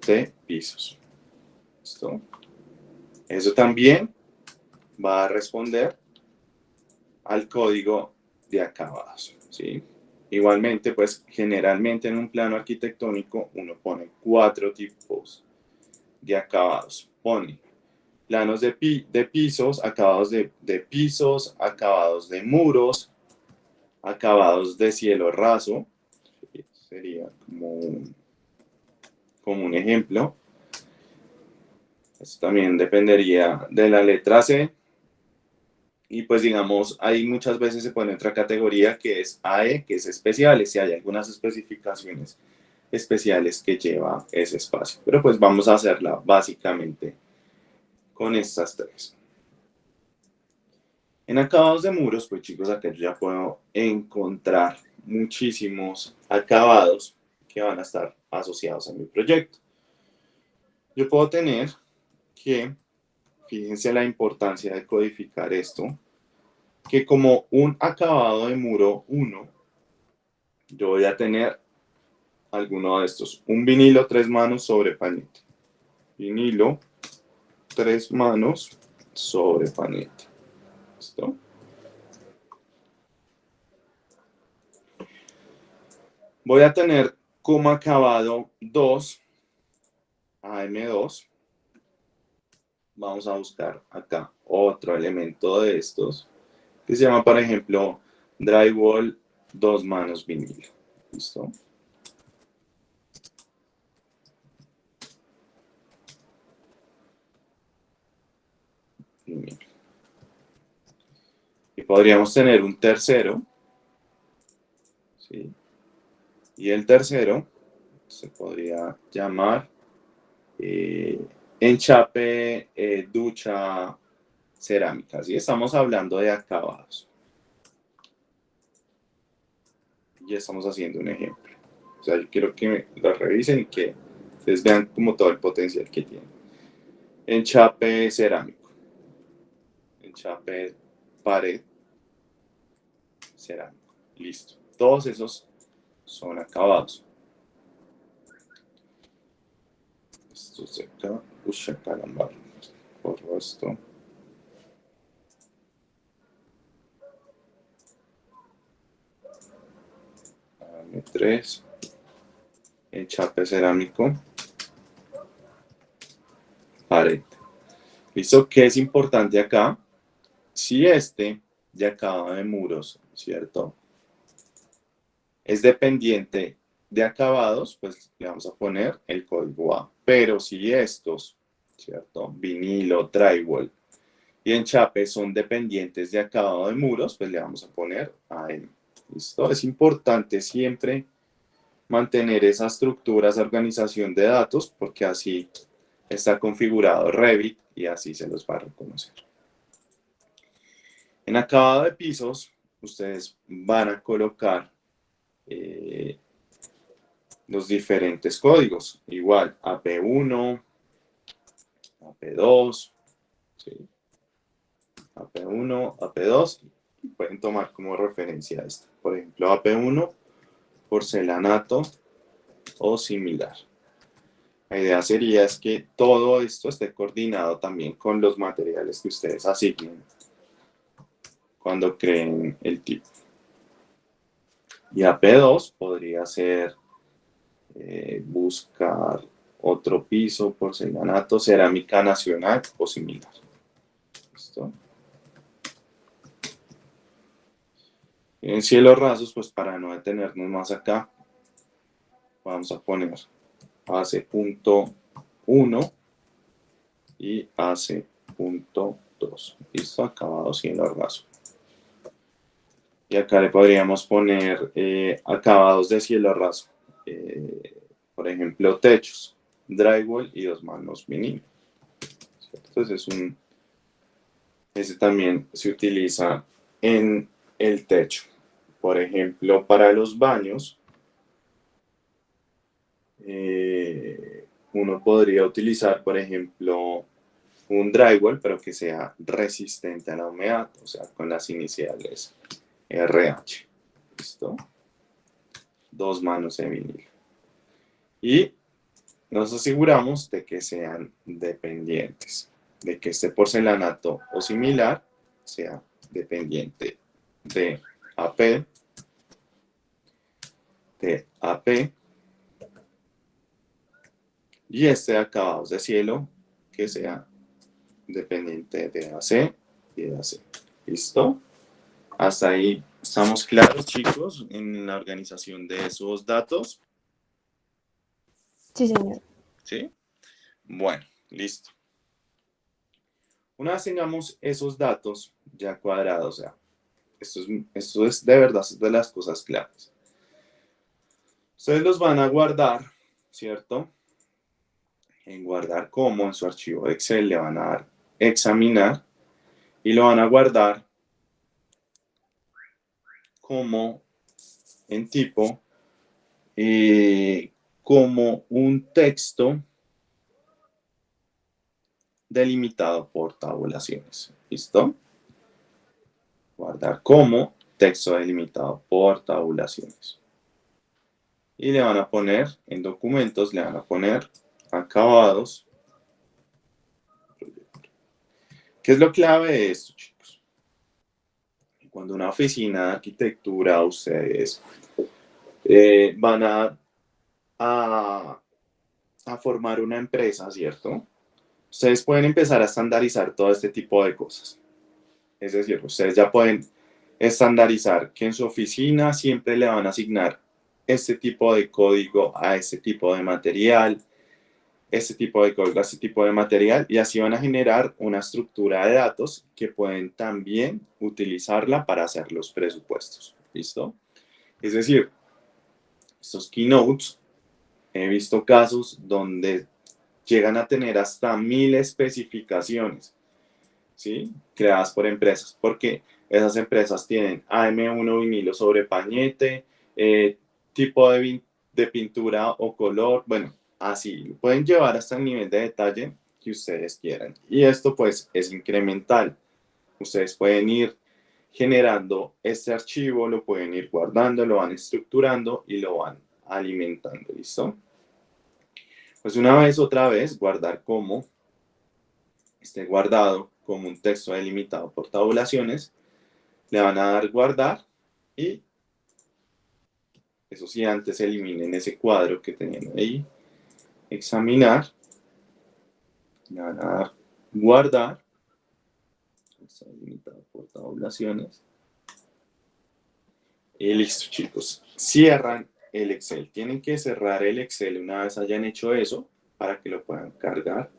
de pisos. ¿Listo? Eso también va a responder al código de acabados, ¿sí? Igualmente, pues generalmente en un plano arquitectónico uno pone 4 tipos de acabados. Pone planos de pisos, acabados de pisos, acabados de muros, acabados de cielo raso, ¿sí? Sería como un ejemplo. Esto también dependería de la letra C. Y pues digamos, ahí muchas veces se pone otra categoría que es AE, que es especiales, y hay algunas especificaciones especiales que lleva ese espacio. Pero pues vamos a hacerla básicamente con estas tres. En acabados de muros, pues chicos, acá yo ya puedo encontrar muchísimos acabados que van a estar asociados a mi proyecto. Yo puedo tener que, fíjense la importancia de codificar esto, que como un acabado de muro 1, yo voy a tener alguno de estos. Un vinilo 3 manos sobre pañete. Vinilo 3 manos sobre pañete. ¿Listo? Voy a tener como acabado 2, AM2. Vamos a buscar acá otro elemento de estos que se llama, por ejemplo, drywall 2 manos vinilo. ¿Listo? Vinilo. Y podríamos tener un tercero, ¿sí? Y el tercero se podría llamar enchape, ducha, cerámica. ¿Sí? Estamos hablando de acabados. Y estamos haciendo un ejemplo. O sea, yo quiero que lo revisen y que ustedes vean como todo el potencial que tiene. Enchape cerámico. Enchape pared cerámico. Listo. Todos esos son acabados. Esto se acá. Uy, caramba. Borro esto. Dame 3. Enchape cerámico. Pared. ¿Listo? ¿Qué es importante acá? Si este de acabado de muros, ¿cierto? Es dependiente de acabados, pues le vamos a poner el código A. Pero si estos, ¿cierto? Vinilo, drywall y enchape son dependientes de acabado de muros, pues le vamos a poner AM. ¿Listo? Es importante siempre mantener esa estructura, esa organización de datos, porque así está configurado Revit y así se los va a reconocer. En acabado de pisos, ustedes van a colocar los diferentes códigos. Igual, AP1, AP2, ¿sí? AP1, AP2, y pueden tomar como referencia esto. Por ejemplo, AP1, porcelanato o similar. La idea sería es que todo esto esté coordinado también con los materiales que ustedes asignen cuando creen el tipo. Y AP2 podría ser buscar otro piso, porcelanato, cerámica nacional o similar. ¿Listo? En cielos rasos, pues para no detenernos más acá, vamos a poner AC punto 1 y AC punto 2. ¿Listo? Acabado cielo raso. Y acá le podríamos poner acabados de cielo raso. Por ejemplo, techos, drywall y dos manos vinil. Entonces ese también se utiliza en el techo. Por ejemplo, para los baños, uno podría utilizar, por ejemplo, un drywall, pero que sea resistente a la humedad, o sea, con las iniciales RH. ¿Listo? Dos manos de vinilo. Y nos aseguramos de que sean dependientes, de que este porcelanato o similar sea dependiente de AP, de AP y este de acabados de cielo que sea dependiente de AC y de AC. ¿Listo? Hasta ahí estamos claros, chicos, en la organización de esos datos. Sí, señor. ¿Sí? Bueno, listo. Una vez tengamos esos datos ya cuadrados, o sea, esto es de verdad, es de las cosas claves. Ustedes los van a guardar, ¿cierto? En guardar como en su archivo de Excel le van a dar examinar y lo van a guardar como en tipo, como un texto delimitado por tabulaciones. ¿Listo? Guardar como texto delimitado por tabulaciones. Y le van a poner en documentos, le van a poner acabados. ¿Qué es lo clave de esto, chicos? Cuando una oficina de arquitectura, ustedes van a, a formar una empresa, ¿cierto? Ustedes pueden empezar a estandarizar todo este tipo de cosas. Es decir, ustedes ya pueden estandarizar que en su oficina siempre le van a asignar este tipo de código a este tipo de material, este tipo de código a este tipo de material, y así van a generar una estructura de datos que pueden también utilizarla para hacer los presupuestos. ¿Listo? Es decir, estos keynotes, he visto casos donde llegan a tener hasta 1000 especificaciones, ¿sí? Creadas por empresas, porque esas empresas tienen AM1 vinilo sobre pañete, tipo de pintura o color, bueno, así, pueden llevar hasta el nivel de detalle que ustedes quieran. Y esto pues es incremental. Ustedes pueden ir generando este archivo, lo pueden ir guardando, lo van estructurando y lo van alimentando, ¿listo? Pues una vez, otra vez, guardar como esté guardado como un texto delimitado por tabulaciones, le van a dar guardar y eso sí, antes eliminen ese cuadro que tenían ahí, examinar, le van a dar guardar, está delimitado por tabulaciones, y listo, chicos, cierran el Excel. Tienen que cerrar el Excel una vez hayan hecho eso para que lo puedan cargar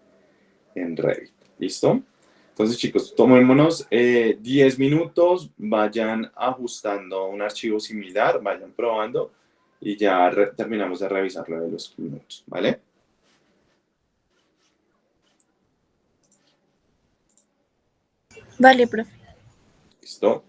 en Revit. ¿Listo? Entonces, chicos, tomémonos 10 minutos, vayan ajustando un archivo similar, vayan probando y ya terminamos de revisar lo de los minutos, ¿vale? Vale, profe. ¿Listo?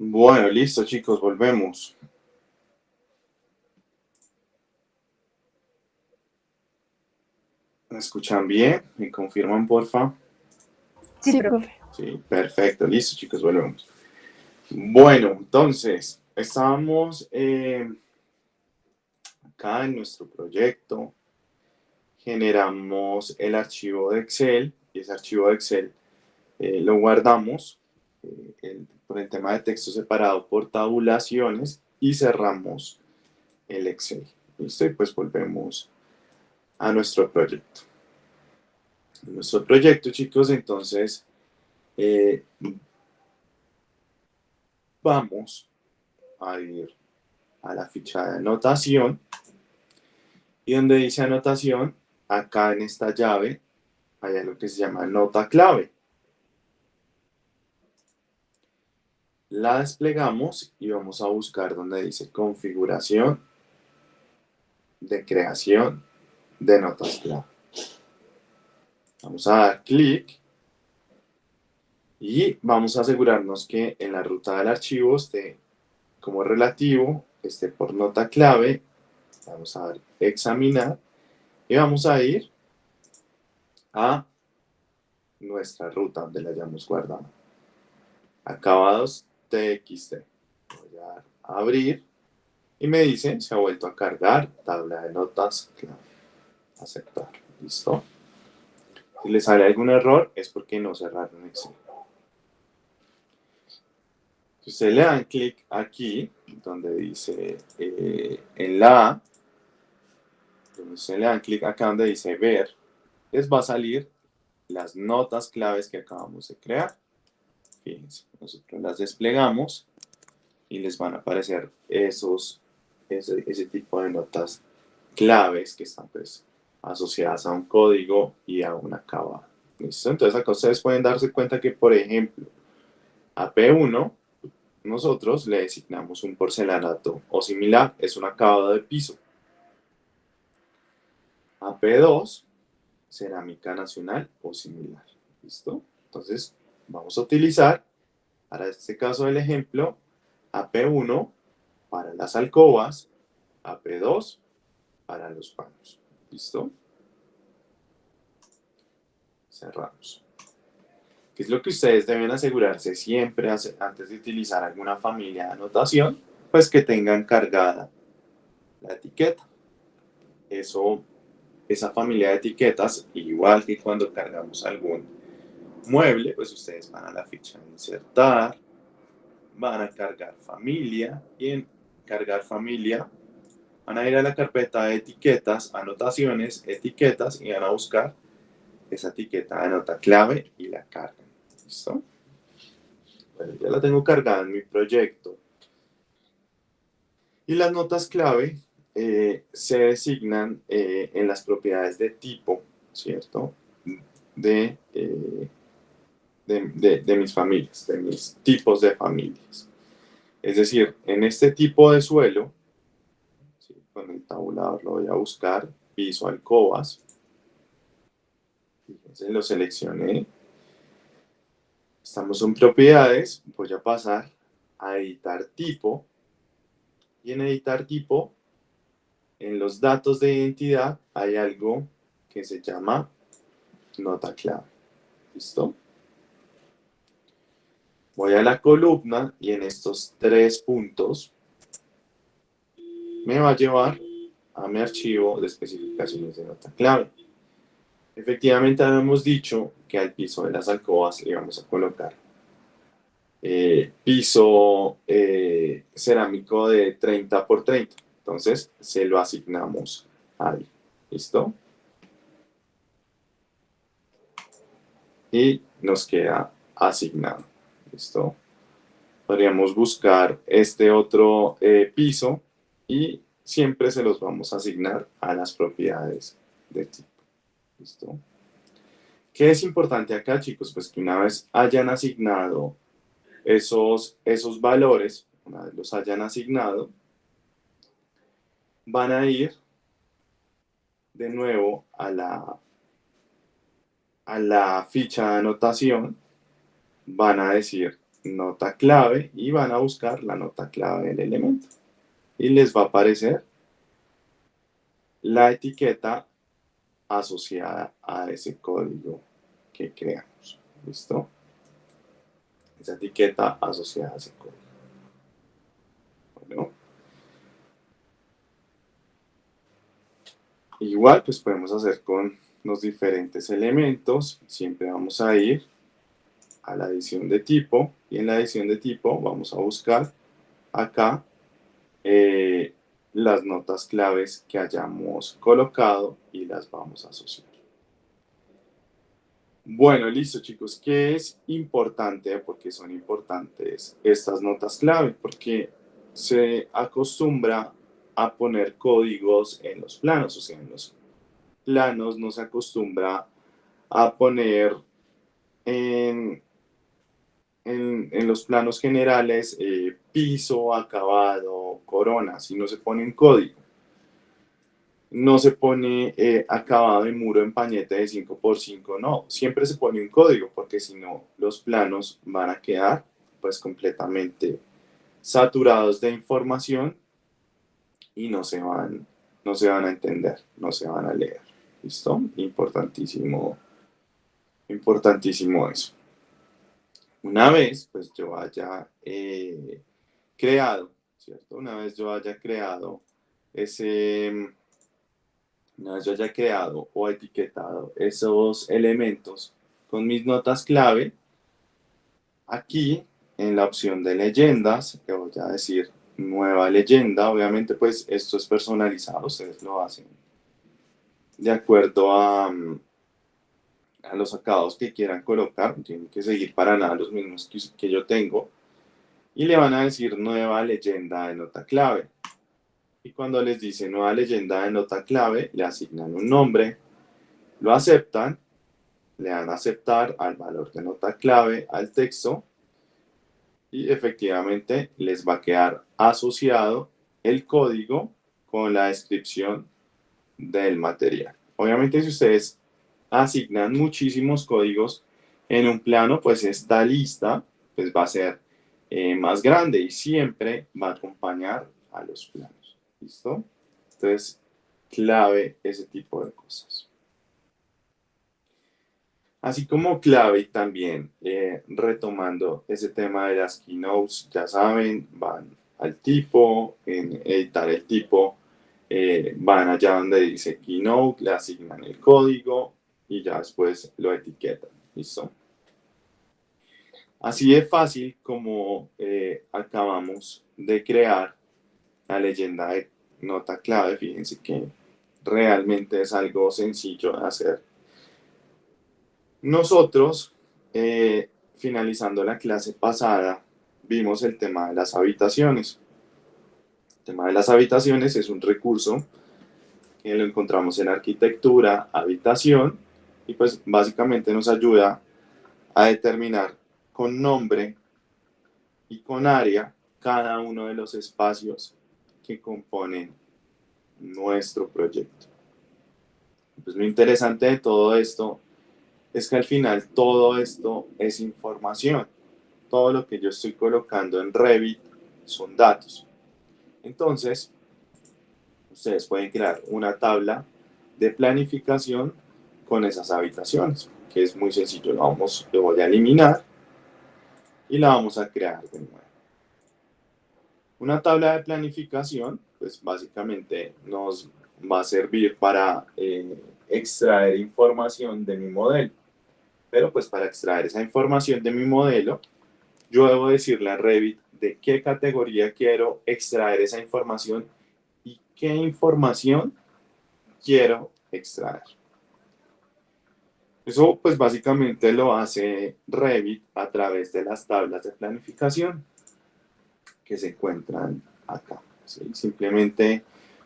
Bueno, listo, chicos, volvemos. ¿Me escuchan bien? ¿Me confirman, porfa? Sí, profe. Sí, perfecto, listo, chicos, volvemos. Bueno, entonces, estábamos acá en nuestro proyecto, generamos el archivo de Excel, y ese archivo de Excel lo guardamos por el tema de texto separado por tabulaciones y cerramos el Excel. ¿Listo? Y pues volvemos a nuestro proyecto. Nuestro proyecto, chicos, entonces vamos a ir a la ficha de anotación y donde dice anotación, acá en esta llave hay algo que se llama nota clave. La desplegamos y vamos a buscar donde dice configuración de creación de notas clave. Vamos a dar clic y vamos a asegurarnos que en la ruta del archivo esté como relativo, esté por nota clave. Vamos a dar examinar y vamos a ir a nuestra ruta donde la hayamos guardado. Acabados TXT. Voy a dar a abrir y me dice se ha vuelto a cargar tabla de notas clave. Aceptar. ¿Listo? Si le sale algún error es porque no cerraron Excel. Si ustedes le dan clic aquí, donde dice en la A, donde ustedes le dan clic acá donde dice ver, les va a salir las notas claves que acabamos de crear. Fíjense, nosotros las desplegamos y les van a aparecer ese tipo de notas claves que están pues asociadas a un código y a una acabado. ¿Listo? Entonces acá ustedes pueden darse cuenta que, por ejemplo, a P1 nosotros le designamos un porcelanato o similar, es un acabado de piso. A P2, cerámica nacional o similar. ¿Listo? Entonces vamos a utilizar, para este caso del ejemplo, a P1 para las alcobas, a P2 para los panos. ¿Listo? Cerramos. ¿Qué es lo que ustedes deben asegurarse siempre antes de utilizar alguna familia de anotación? Pues que tengan cargada la etiqueta. Esa familia de etiquetas, igual que cuando cargamos algún mueble, pues ustedes van a la ficha de insertar, van a cargar familia y en cargar familia van a ir a la carpeta de etiquetas, anotaciones, etiquetas y van a buscar esa etiqueta de nota clave y la cargan. ¿Listo? Bueno, ya la tengo cargada en mi proyecto. Y las notas clave se designan en las propiedades de tipo, ¿cierto? De mis familias, de mis tipos de familias. Es decir, en este tipo de suelo, ¿sí? Con el tabulador lo voy a buscar, piso, alcobas. Fíjense, lo seleccioné. Estamos en propiedades, voy a pasar a editar tipo. Y en editar tipo, en los datos de identidad, hay algo que se llama nota clave. ¿Listo? Voy a la columna y en estos 3 puntos me va a llevar a mi archivo de especificaciones de nota clave. Efectivamente, habíamos dicho que al piso de las alcobas le íbamos a colocar piso cerámico de 30 por 30. Entonces, se lo asignamos ahí. ¿Listo? Y nos queda asignado. ¿Listo? Podríamos buscar este otro piso y siempre se los vamos a asignar a las propiedades de tipo. ¿Listo? ¿Qué es importante acá, chicos? Pues que una vez hayan asignado esos valores, una vez los hayan asignado, van a ir de nuevo a la ficha de anotación, van a decir nota clave y van a buscar la nota clave del elemento. Y les va a aparecer la etiqueta asociada a ese código que creamos. ¿Listo? Esa etiqueta asociada a ese código. Bueno. Igual, pues podemos hacer con los diferentes elementos. Siempre vamos a ir a la edición de tipo y en la edición de tipo vamos a buscar acá las notas claves que hayamos colocado y las vamos a asociar. Bueno, listo chicos, ¿qué es importante? Porque son importantes estas notas clave, porque se acostumbra a poner códigos en los planos, o sea, en los planos no se acostumbra a poner en los planos generales piso, acabado, corona, si no se pone en código. No se pone acabado de muro en pañete de 5x5, no, siempre se pone un código porque si no los planos van a quedar pues completamente saturados de información y no se van a entender, no se van a leer. ¿Listo? Importantísimo, importantísimo eso. Una vez pues yo haya creado, ¿cierto? Una vez yo haya creado una vez yo haya creado o etiquetado esos elementos con mis notas clave, aquí en la opción de leyendas, le voy a decir nueva leyenda. Obviamente pues esto es personalizado, ustedes lo hacen de acuerdo a los acabados que quieran colocar, no tienen que seguir para nada los mismos que yo tengo, y le van a decir nueva leyenda de nota clave. Y cuando les dice nueva leyenda de nota clave, le asignan un nombre, lo aceptan, le dan a aceptar al valor de nota clave, al texto, y efectivamente les va a quedar asociado el código con la descripción del material. Obviamente si ustedes asignan muchísimos códigos en un plano, pues esta lista pues va a ser más grande y siempre va a acompañar a los planos. ¿Listo? Entonces, clave ese tipo de cosas. Así como clave y también retomando ese tema de las keynotes, ya saben, van al tipo, en editar el tipo, van allá donde dice keynote, le asignan el código y ya después lo etiquetan. ¿Listo? Así de fácil como acabamos de crear la leyenda de nota clave. Fíjense que realmente es algo sencillo de hacer. Nosotros, finalizando la clase pasada, vimos el tema de las habitaciones. El tema de las habitaciones es un recurso que lo encontramos en arquitectura, habitación, y pues básicamente nos ayuda a determinar con nombre y con área cada uno de los espacios que componen nuestro proyecto. Pues lo interesante de todo esto es que al final todo esto es información. Todo lo que yo estoy colocando en Revit son datos. Entonces, ustedes pueden crear una tabla de planificación con esas habitaciones, que es muy sencillo. Lo voy a eliminar y la vamos a crear de nuevo. Una tabla de planificación, pues básicamente nos va a servir para extraer información de mi modelo. Pero pues para extraer esa información de mi modelo, yo debo decirle a Revit de qué categoría quiero extraer esa información y qué información quiero extraer. Eso pues básicamente lo hace Revit a través de las tablas de planificación que se encuentran acá. ¿Sí? Simplemente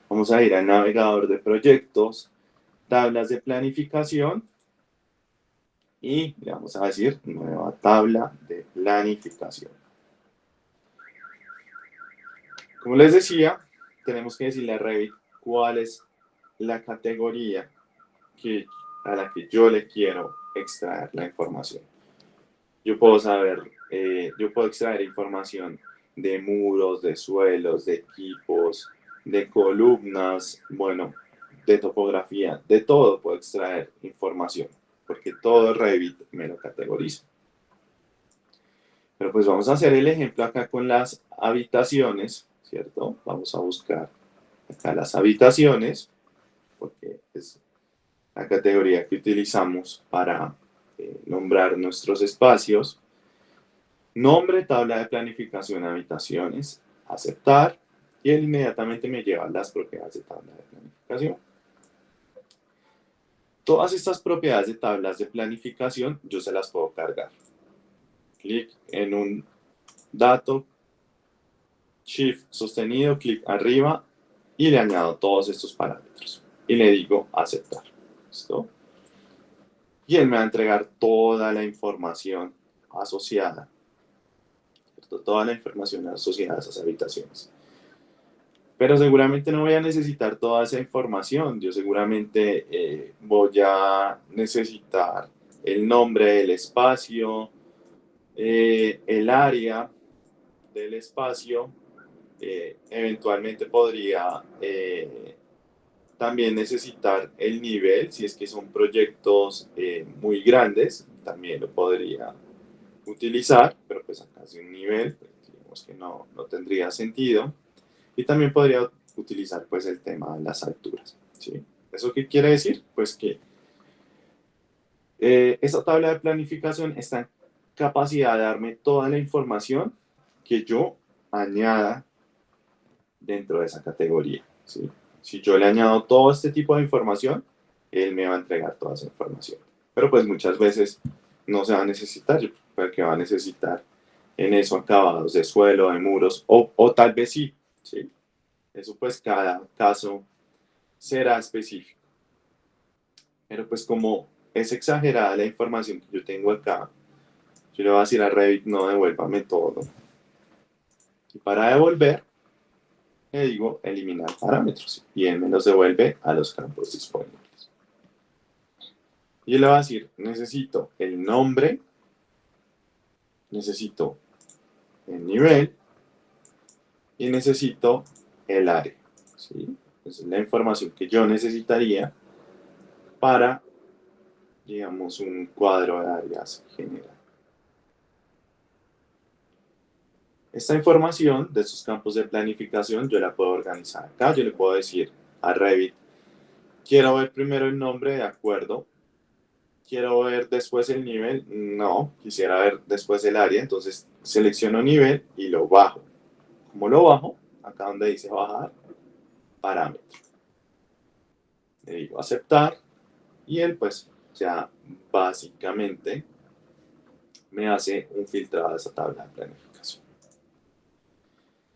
vamos a ir al navegador de proyectos, tablas de planificación y le vamos a decir nueva tabla de planificación. Como les decía, tenemos que decirle a Revit cuál es la categoría a la que yo le quiero extraer la información. Yo puedo saber yo puedo extraer información de muros, de suelos, de equipos, de columnas, bueno, de topografía, de todo puedo extraer información, porque todo Revit me lo categoriza. Pero pues vamos a hacer el ejemplo acá con las habitaciones, ¿cierto? Vamos a buscar acá las habitaciones, porque es la categoría que utilizamos para nombrar nuestros espacios. Nombre, tabla de planificación, habitaciones, aceptar, y él inmediatamente me lleva a las propiedades de tabla de planificación. Todas estas propiedades de tablas de planificación yo se las puedo cargar. Clic en un dato, Shift sostenido, clic arriba y le añado todos estos parámetros. Y le digo aceptar. ¿Listo? Y él me va a entregar toda la información asociada. ¿Cierto? Toda la información asociada a esas habitaciones. Pero seguramente no voy a necesitar toda esa información. Yo seguramente voy a necesitar el nombre del espacio, el área del espacio. Eventualmente podría también necesitar el nivel, si es que son proyectos muy grandes, también lo podría utilizar, pero pues acá es un nivel, pues, digamos que no tendría sentido. Y también podría utilizar pues el tema de las alturas, ¿sí? ¿Eso qué quiere decir? Pues que esta tabla de planificación está en capacidad de darme toda la información que yo añada dentro de esa categoría, ¿sí? Si yo le añado todo este tipo de información, él me va a entregar toda esa información. Pero pues muchas veces no se va a necesitar, porque va a necesitar en eso acabados de suelo, de muros, o tal vez sí, ¿sí? Eso pues cada caso será específico. Pero pues como es exagerada la información que yo tengo acá, yo le voy a decir a Revit, no, devuélvame todo. Y para devolver, le digo eliminar parámetros y él me los devuelve a los campos disponibles. Y él le va a decir, necesito el nombre, necesito el nivel y necesito el área, ¿sí? Esa es la información que yo necesitaría para, digamos, un cuadro de áreas general. Esta información de estos campos de planificación yo la puedo organizar acá. Yo le puedo decir a Revit, quiero ver primero el nombre, de acuerdo. Quiero ver después el nivel, no. Quisiera ver después el área, entonces selecciono nivel y lo bajo. ¿Cómo lo bajo? Acá donde dice bajar, parámetro. Le digo aceptar y él pues ya básicamente me hace un filtrado de esa tabla de planificación.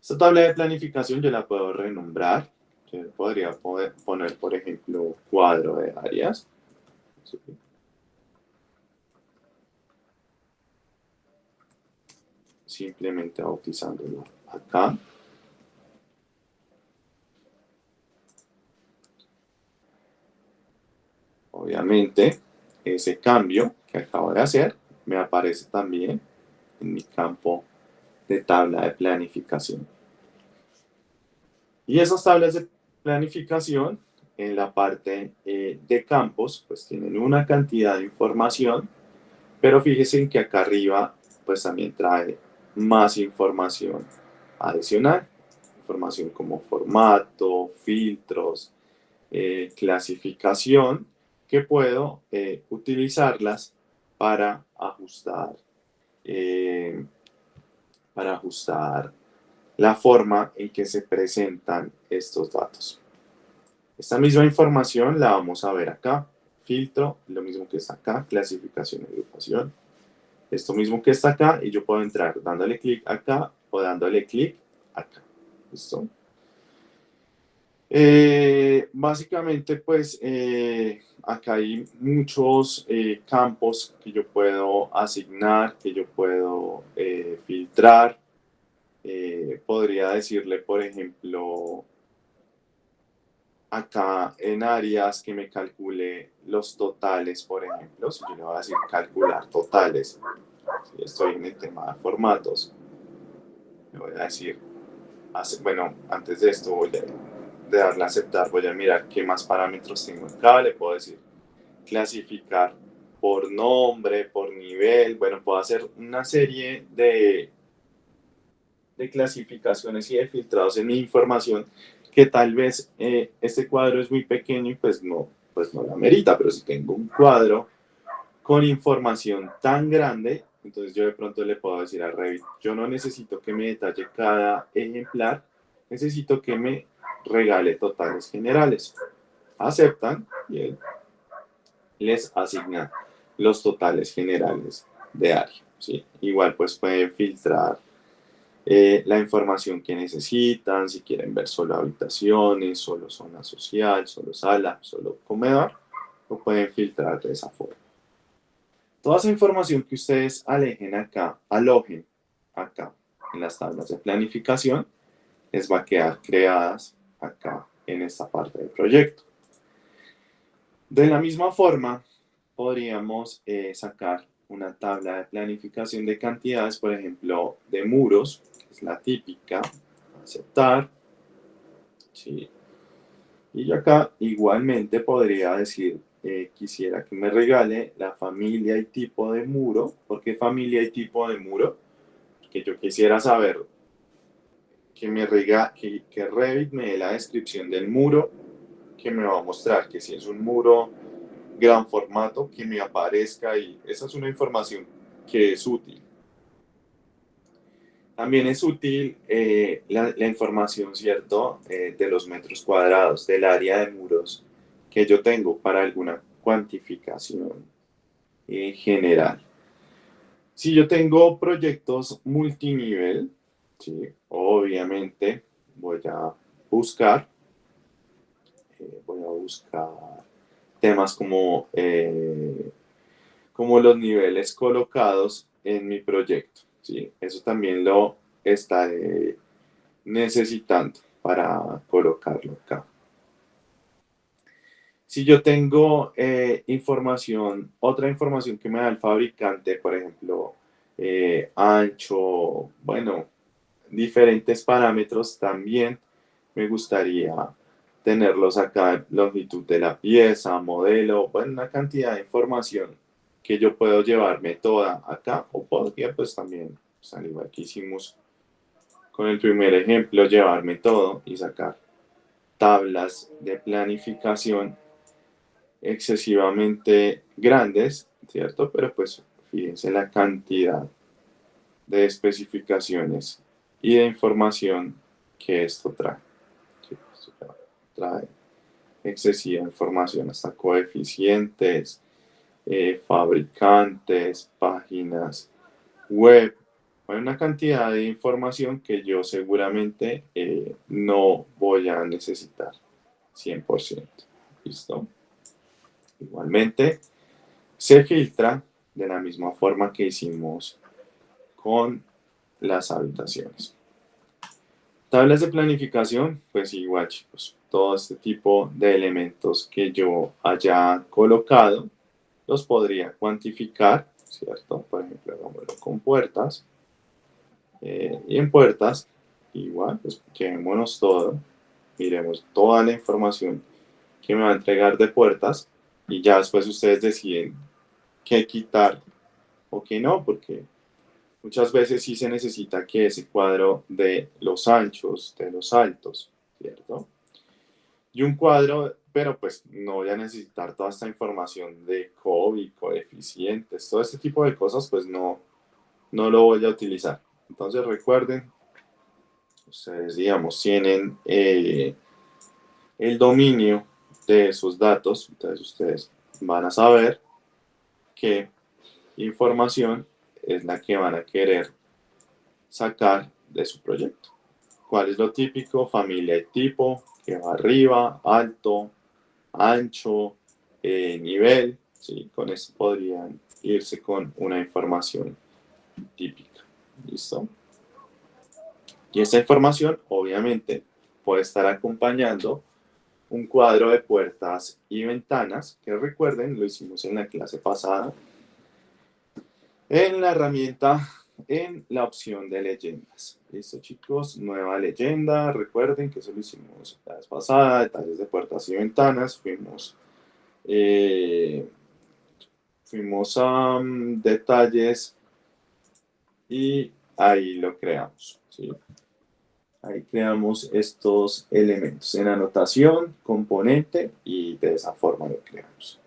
Esta tabla de planificación yo la puedo renombrar. Yo podría poner, por ejemplo, cuadro de áreas. ¿Sí? Simplemente bautizándolo acá. Obviamente, ese cambio que acabo de hacer me aparece también en mi campo de tabla de planificación. Y esas tablas de planificación en la parte de campos pues tienen una cantidad de información, pero fíjense que acá arriba pues también trae más información adicional, información como formato, filtros, clasificación, que puedo utilizarlas para ajustar la forma en que se presentan estos datos. Esta misma información la vamos a ver acá. Filtro, lo mismo que está acá, clasificación y agrupación. Esto mismo que está acá y yo puedo entrar dándole clic acá o dándole clic acá. ¿Listo? Básicamente, pues, acá hay muchos campos que yo puedo asignar, que yo puedo filtrar. Podría decirle, por ejemplo, acá en áreas que me calcule los totales, por ejemplo, si yo le voy a decir calcular totales, Si estoy en el tema de formatos, le voy a decir, bueno, antes de esto de darle a aceptar, voy a mirar qué más parámetros tengo acá. Le puedo decir clasificar por nombre, por nivel. Bueno, puedo hacer una serie de clasificaciones y de filtrados en mi información que tal vez este cuadro es muy pequeño y pues no la merita, pero si tengo un cuadro con información tan grande, entonces yo de pronto le puedo decir a Revit, yo no necesito que me detalle cada ejemplar, necesito que me regale totales generales. Aceptan y él les asigna los totales generales de área, ¿sí? Igual pues pueden filtrar la información que necesitan, si quieren ver solo habitaciones, solo zona social, solo sala, solo comedor, lo pueden filtrar de esa forma. Toda esa información que ustedes alojen acá en las tablas de planificación, les va a quedar creadas acá en esta parte del proyecto. De la misma forma, podríamos sacar una tabla de planificación de cantidades, por ejemplo, de muros, que es la típica, aceptar, ¿sí? Y yo acá igualmente podría decir, quisiera que me regale la familia y tipo de muro. ¿Por qué familia y tipo de muro? Porque yo quisiera saber que Revit me dé la descripción del muro que me va a mostrar, que si es un muro gran formato, que me aparezca ahí. Esa es una información que es útil. También es útil la información, ¿cierto? De los metros cuadrados, del área de muros que yo tengo para alguna cuantificación general. Si yo tengo proyectos multinivel, ¿sí? Obviamente voy a buscar temas como los niveles colocados en mi proyecto, ¿sí? Eso también lo estaré necesitando para colocarlo acá. Si yo tengo otra información que me da el fabricante, por ejemplo, ancho, bueno, diferentes parámetros también me gustaría tenerlos acá, longitud de la pieza, modelo, bueno, una cantidad de información que yo puedo llevarme toda acá, o podría pues también, pues, al igual que hicimos con el primer ejemplo, llevarme todo y sacar tablas de planificación excesivamente grandes, ¿cierto? Pero pues fíjense la cantidad de especificaciones y de información que esto trae. Sí, esto trae excesiva información, hasta coeficientes, fabricantes, páginas web, hay una cantidad de información que yo seguramente no voy a necesitar 100%. ¿Listo? Igualmente, se filtra de la misma forma que hicimos con las habitaciones. Tablas de planificación, pues igual chicos, todo este tipo de elementos que yo haya colocado, los podría cuantificar, ¿cierto? Por ejemplo, hagámoslo con puertas. Y en puertas, igual, pues quedémonos todo, miremos toda la información que me va a entregar de puertas y ya después ustedes deciden qué quitar o qué no, porque muchas veces sí se necesita que ese cuadro de los anchos, de los altos, ¿cierto? Y un cuadro, pero pues no voy a necesitar toda esta información de COVID, coeficientes, todo este tipo de cosas, pues no lo voy a utilizar. Entonces recuerden, ustedes digamos tienen el dominio de esos datos, entonces ustedes van a saber qué información es la que van a querer sacar de su proyecto. ¿Cuál es lo típico? Familia y tipo, que va arriba, alto, ancho, nivel, ¿sí? Con eso podrían irse con una información típica. ¿Listo? Y esta información, obviamente, puede estar acompañando un cuadro de puertas y ventanas, que recuerden, lo hicimos en la clase pasada. en la herramienta, en la opción de leyendas. Listo, chicos, nueva leyenda. Recuerden que eso lo hicimos la vez pasada, detalles de puertas y ventanas. Fuimos a detalles y ahí lo creamos, ¿sí? Ahí creamos estos elementos en anotación, componente, y de esa forma lo creamos.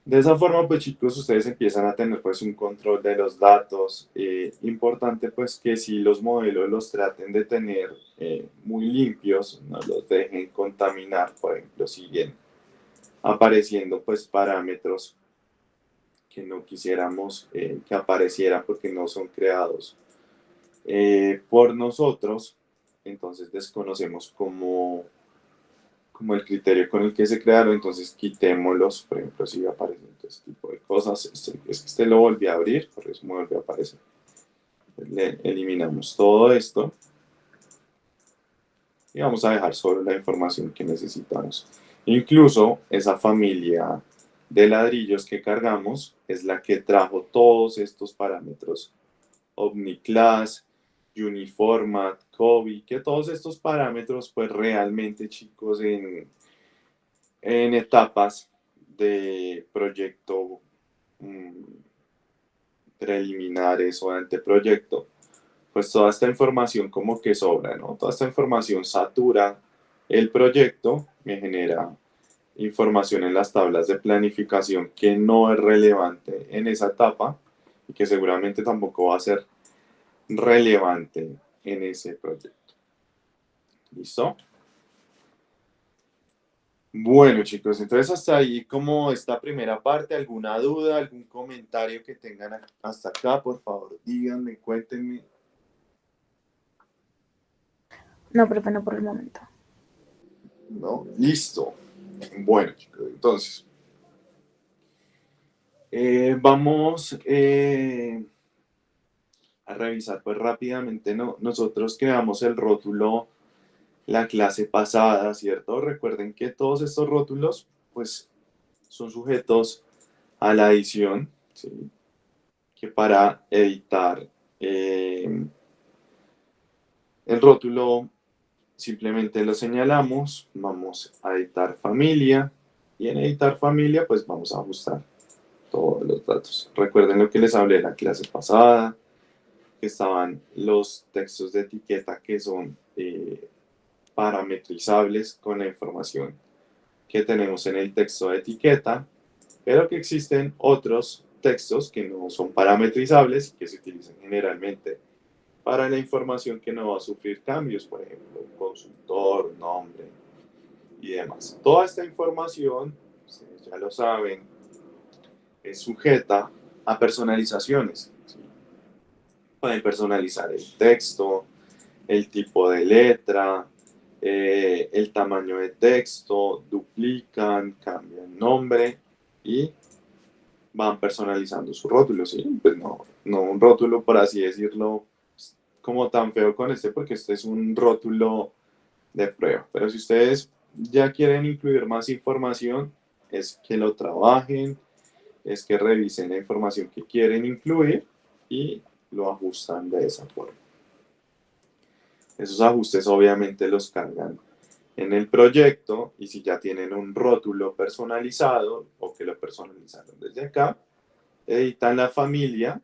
De esa forma, pues chicos, ustedes empiezan a tener pues un control de los datos. Importante pues que si los modelos los traten de tener muy limpios, no los dejen contaminar, por ejemplo, siguen apareciendo pues parámetros que no quisiéramos que aparecieran porque no son creados por nosotros, entonces desconocemos como el criterio con el que se crearon, entonces quitémoslos, por ejemplo, si aparecen este tipo de cosas, es que este lo volví a abrir, por eso me volvió a aparecer. Le eliminamos todo esto y vamos a dejar solo la información que necesitamos. Incluso esa familia de ladrillos que cargamos es la que trajo todos estos parámetros OmniClass, Uniformat, Kobe, que todos estos parámetros, pues realmente, chicos, en etapas de proyecto preliminares o anteproyecto, pues toda esta información como que sobra, ¿no? Toda esta información satura el proyecto, me genera información en las tablas de planificación que no es relevante en esa etapa y que seguramente tampoco va a ser relevante en ese proyecto. ¿Listo? Bueno, chicos, entonces hasta ahí como esta primera parte, ¿alguna duda, algún comentario que tengan hasta acá? Por favor, díganme, cuéntenme. No, profe, no por el momento. ¿No? Listo. Bueno, chicos, entonces vamos a revisar pues rápidamente, ¿no? Nosotros creamos el rótulo la clase pasada, ¿cierto? Recuerden que todos estos rótulos pues son sujetos a la edición, ¿sí? Que para editar el rótulo simplemente lo señalamos, vamos a editar familia y en editar familia pues vamos a ajustar todos los datos. Recuerden lo que les hablé en la clase pasada, que estaban los textos de etiqueta que son parametrizables con la información que tenemos en el texto de etiqueta, pero que existen otros textos que no son parametrizables y que se utilizan generalmente para la información que no va a sufrir cambios, por ejemplo, un consultor, nombre y demás. Toda esta información, ustedes ya lo saben, es sujeta a personalizaciones, ¿sí? Pueden personalizar el texto, el tipo de letra, el tamaño de texto, duplican, cambian nombre y van personalizando su rótulo, ¿sí? Pues no un rótulo, por así decirlo, como tan feo con este, porque este es un rótulo de prueba. Pero si ustedes ya quieren incluir más información, es que lo trabajen, es que revisen la información que quieren incluir y lo ajustan de esa forma. Esos ajustes obviamente los cargan en el proyecto y si ya tienen un rótulo personalizado o que lo personalizaron desde acá, editan la familia,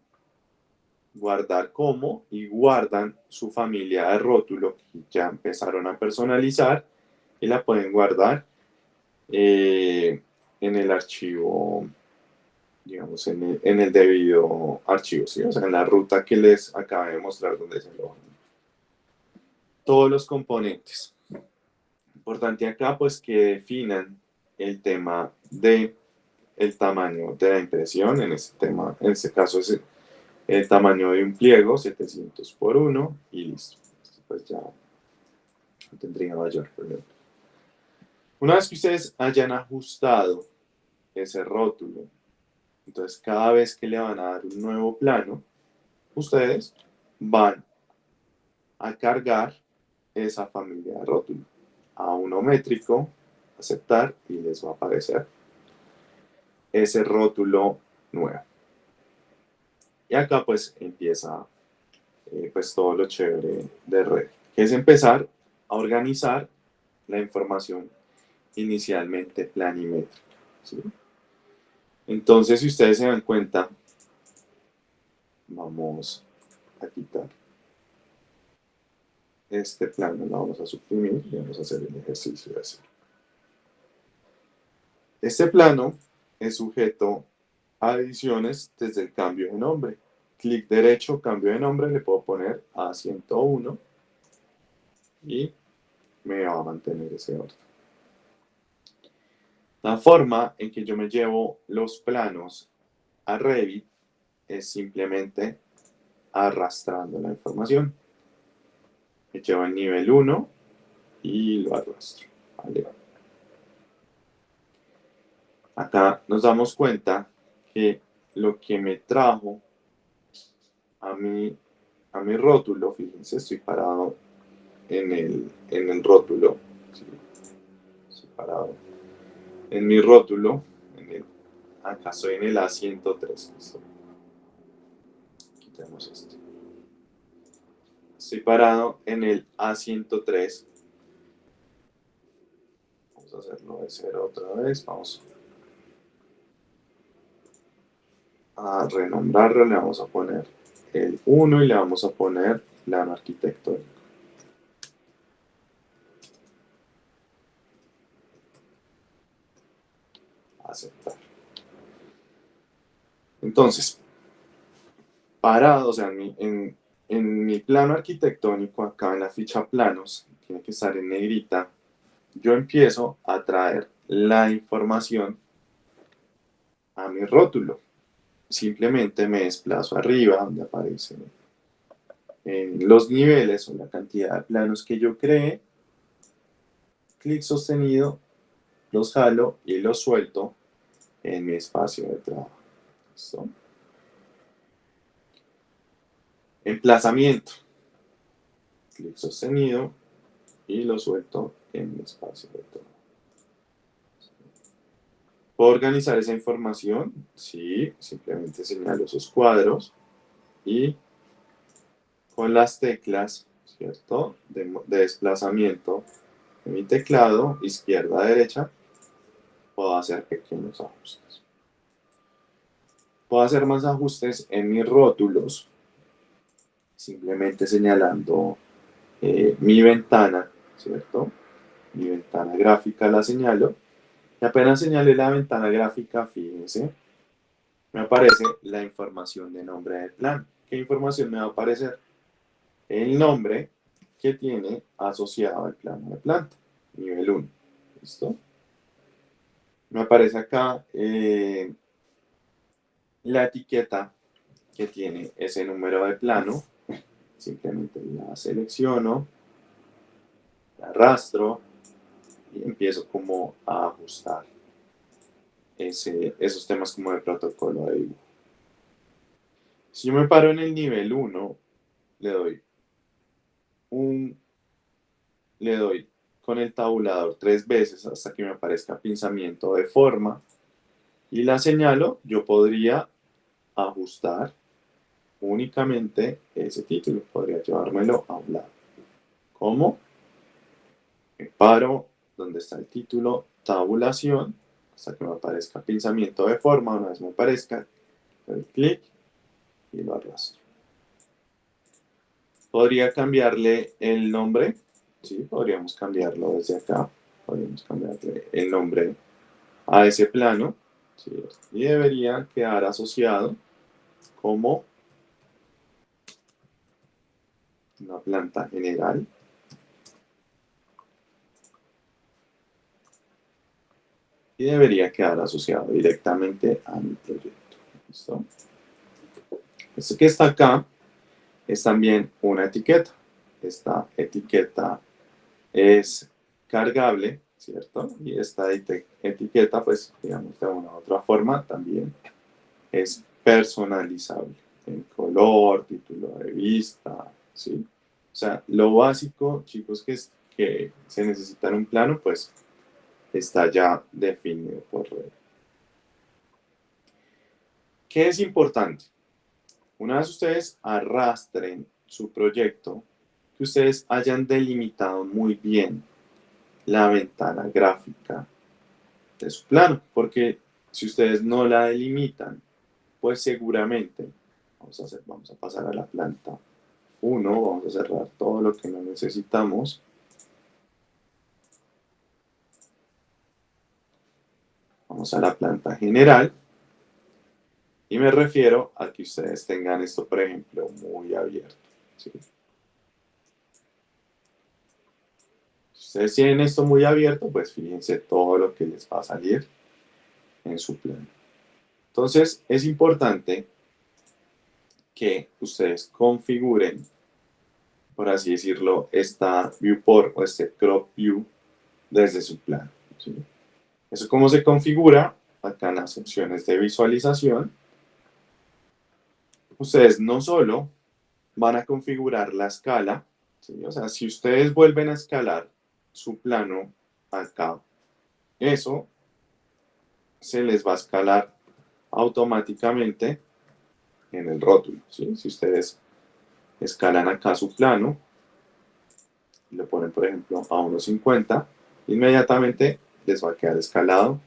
guardar como y guardan su familia de rótulo que ya empezaron a personalizar y la pueden guardar en el archivo, digamos, en el debido archivo, ¿sí? O sea, en la ruta que les acabé de mostrar donde se lo todos los componentes. Importante acá, pues, que definan el tema de el tamaño de la impresión, en este caso es el tamaño de un pliego, 700 por 1, y listo. Esto pues ya no tendría mayor problema. Una vez que ustedes hayan ajustado ese rótulo, entonces cada vez que le van a dar un nuevo plano, ustedes van a cargar esa familia de rótulo a uno métrico, aceptar, y les va a aparecer ese rótulo nuevo. Y acá pues empieza pues todo lo chévere de Revit, que es empezar a organizar la información inicialmente planimétrica, ¿sí? Entonces, si ustedes se dan cuenta, vamos a quitar este plano, lo vamos a suprimir y vamos a hacer el ejercicio de hacer. Este plano es sujeto a ediciones desde el cambio de nombre. Clic derecho, cambio de nombre, le puedo poner A101 y me va a mantener ese orden. La forma en que yo me llevo los planos a Revit es simplemente arrastrando la información. Me llevo el nivel 1 y lo arrastro. ¿Vale? Acá nos damos cuenta que lo que me trajo a mi rótulo, fíjense, estoy parado en el rótulo, ¿sí? Estoy parado en mi rótulo, acá estoy en el A103, ¿listo? Quitemos esto. Estoy parado en el A103. Vamos a hacerlo de cero otra vez. Vamos a renombrarlo. Le vamos a poner el 1 y le vamos a poner plano arquitectónico. Aceptar. Entonces, parado, o sea, en mi plano arquitectónico, acá en la ficha planos, tiene que estar en negrita, yo empiezo a traer la información a mi rótulo. Simplemente me desplazo arriba, donde aparecen los niveles o la cantidad de planos que yo creé, clic sostenido, los jalo y los suelto en mi espacio de trabajo. ¿Listo? Emplazamiento. Clic sostenido y lo suelto en mi espacio de trabajo. ¿Puedo organizar esa información? Sí, simplemente señalo esos cuadros y con las teclas, ¿cierto?, de desplazamiento de mi teclado, izquierda a derecha, puedo hacer pequeños ajustes. Puedo hacer más ajustes en mis rótulos, simplemente señalando mi ventana, ¿cierto? Mi ventana gráfica la señalo. Y apenas señalé la ventana gráfica, fíjense, me aparece la información de nombre del plan. ¿Qué información me va a aparecer? El nombre que tiene asociado al plano de planta, nivel 1. ¿Listo? Me aparece acá la etiqueta que tiene ese número de plano. Simplemente la selecciono, la arrastro y empiezo como a ajustar esos temas como de protocolo de dibujo. Si yo me paro en el nivel 1, le doy con el tabulador 3 veces hasta que me aparezca pinzamiento de forma y la señalo. Yo podría ajustar únicamente ese título, podría llevármelo a un lado. ¿Cómo? Me paro donde está el título, tabulación, hasta que me aparezca pinzamiento de forma. Una vez me aparezca, doy clic y lo arrastro. Podría cambiarle el nombre, sí, podríamos cambiarlo desde acá, podríamos cambiarle el nombre a ese plano, ¿sí? Y debería quedar asociado como una planta general. Y debería quedar asociado directamente a mi proyecto. ¿Listo? Esto que está acá es también una etiqueta. Esta etiqueta es cargable, ¿cierto? Y esta etiqueta, pues, digamos, de una u otra forma, también es personalizable en color, título de vista, ¿sí? O sea, lo básico, chicos, que se necesita en un plano, pues, está ya definido por Revit. ¿Qué es importante? Una vez ustedes arrastren su proyecto, que ustedes hayan delimitado muy bien la ventana gráfica de su plano, porque si ustedes no la delimitan, pues seguramente, vamos a pasar a la planta 1, vamos a cerrar todo lo que no necesitamos. Vamos a la planta general. Y me refiero a que ustedes tengan esto, por ejemplo, muy abierto, ¿sí? Si ustedes tienen esto muy abierto, pues fíjense todo lo que les va a salir en su plano. Entonces, es importante que ustedes configuren, por así decirlo, esta viewport o este crop view desde su plano, ¿sí? Eso cómo se configura acá en las opciones de visualización. Ustedes no solo van a configurar la escala, ¿sí? O sea, si ustedes vuelven a escalar su plano acá, eso se les va a escalar automáticamente en el rótulo, ¿sí? Si ustedes escalan acá su plano, y lo ponen, por ejemplo, a 1.50, inmediatamente les va a quedar escalado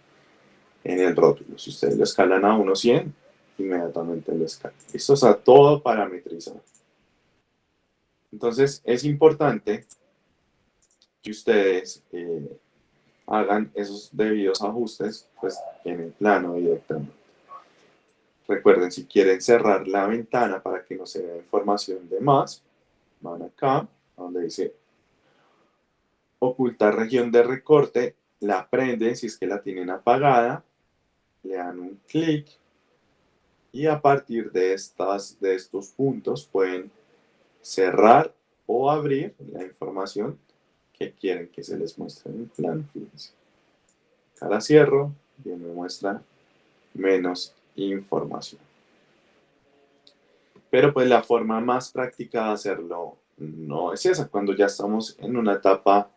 en el rótulo. Si ustedes lo escalan a 1.100, inmediatamente lo escalan. Esto está todo parametrizado. Entonces, es importante que ustedes hagan esos debidos ajustes pues, en el plano directamente. Recuerden, si quieren cerrar la ventana para que no se vea información de más, van acá, donde dice ocultar región de recorte, la prenden si es que la tienen apagada, le dan un clic y a partir de estos puntos pueden cerrar o abrir la información que quieren que se les muestre en el plano. Fíjense. Acá la cierro y me muestra menos información. Pero pues la forma más práctica de hacerlo no es esa. Cuando ya estamos en una etapa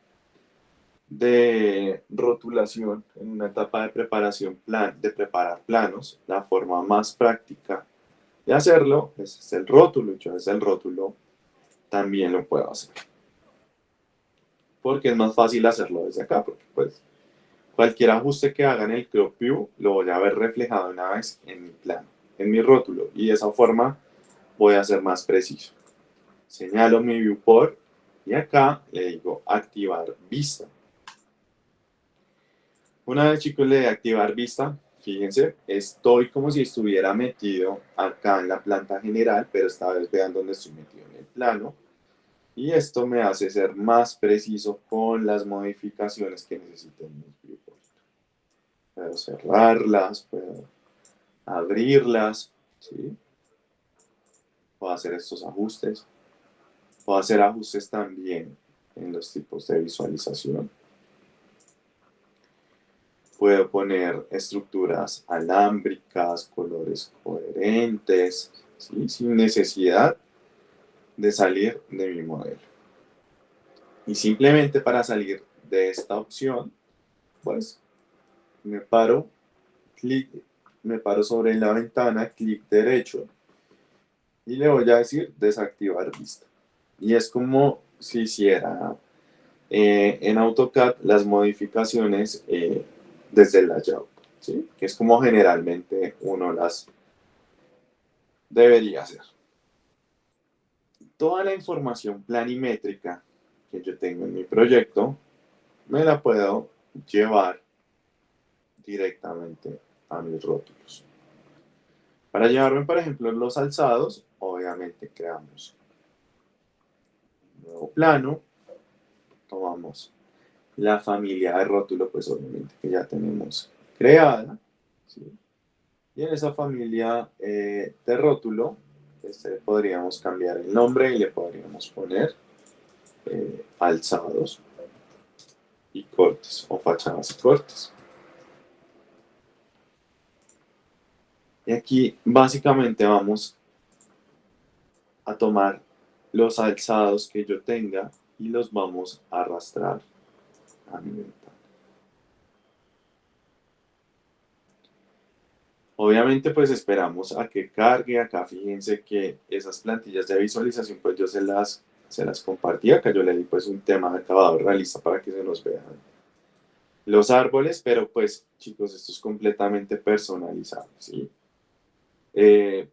de rotulación, en una etapa de preparación, de preparar planos, la forma más práctica de hacerlo es el rótulo. Yo desde el rótulo también lo puedo hacer. Porque es más fácil hacerlo desde acá, porque pues cualquier ajuste que haga en el crop view lo voy a ver reflejado una vez en mi plano, en mi rótulo, y de esa forma voy a ser más preciso. Señalo mi viewport y acá le digo activar vista. Una vez, chicos, le de activar vista, fíjense, estoy como si estuviera metido acá en la planta general, pero esta vez vean dónde estoy metido en el plano. Y esto me hace ser más preciso con las modificaciones que necesito en mi viewport. Puedo cerrarlas, puedo abrirlas, ¿sí? Puedo hacer estos ajustes. Puedo hacer ajustes también en los tipos de visualización. Puedo poner estructuras alámbricas, colores coherentes, ¿sí? Sin necesidad de salir de mi modelo. Y simplemente para salir de esta opción, pues me paro sobre la ventana, clic derecho, y le voy a decir desactivar vista. Y es como si hiciera en AutoCAD las modificaciones desde el layout, ¿sí? Que es como generalmente uno las debería hacer. Toda la información planimétrica que yo tengo en mi proyecto me la puedo llevar directamente a mis rótulos. Para llevarme, por ejemplo, los alzados, obviamente creamos un nuevo plano, tomamos la familia de rótulo, pues obviamente que ya tenemos creada, ¿sí? Y en esa familia de rótulo, podríamos cambiar el nombre y le podríamos poner alzados y cortes o fachadas y cortes. Y aquí básicamente vamos a tomar los alzados que yo tenga y los vamos a arrastrar a mi ventana. Obviamente, pues esperamos a que cargue. Acá fíjense que esas plantillas de visualización, pues yo se las compartí. Acá yo le di pues un tema de acabado realista para que se nos vean los árboles, pero pues chicos, esto es completamente personalizado, ¿sí?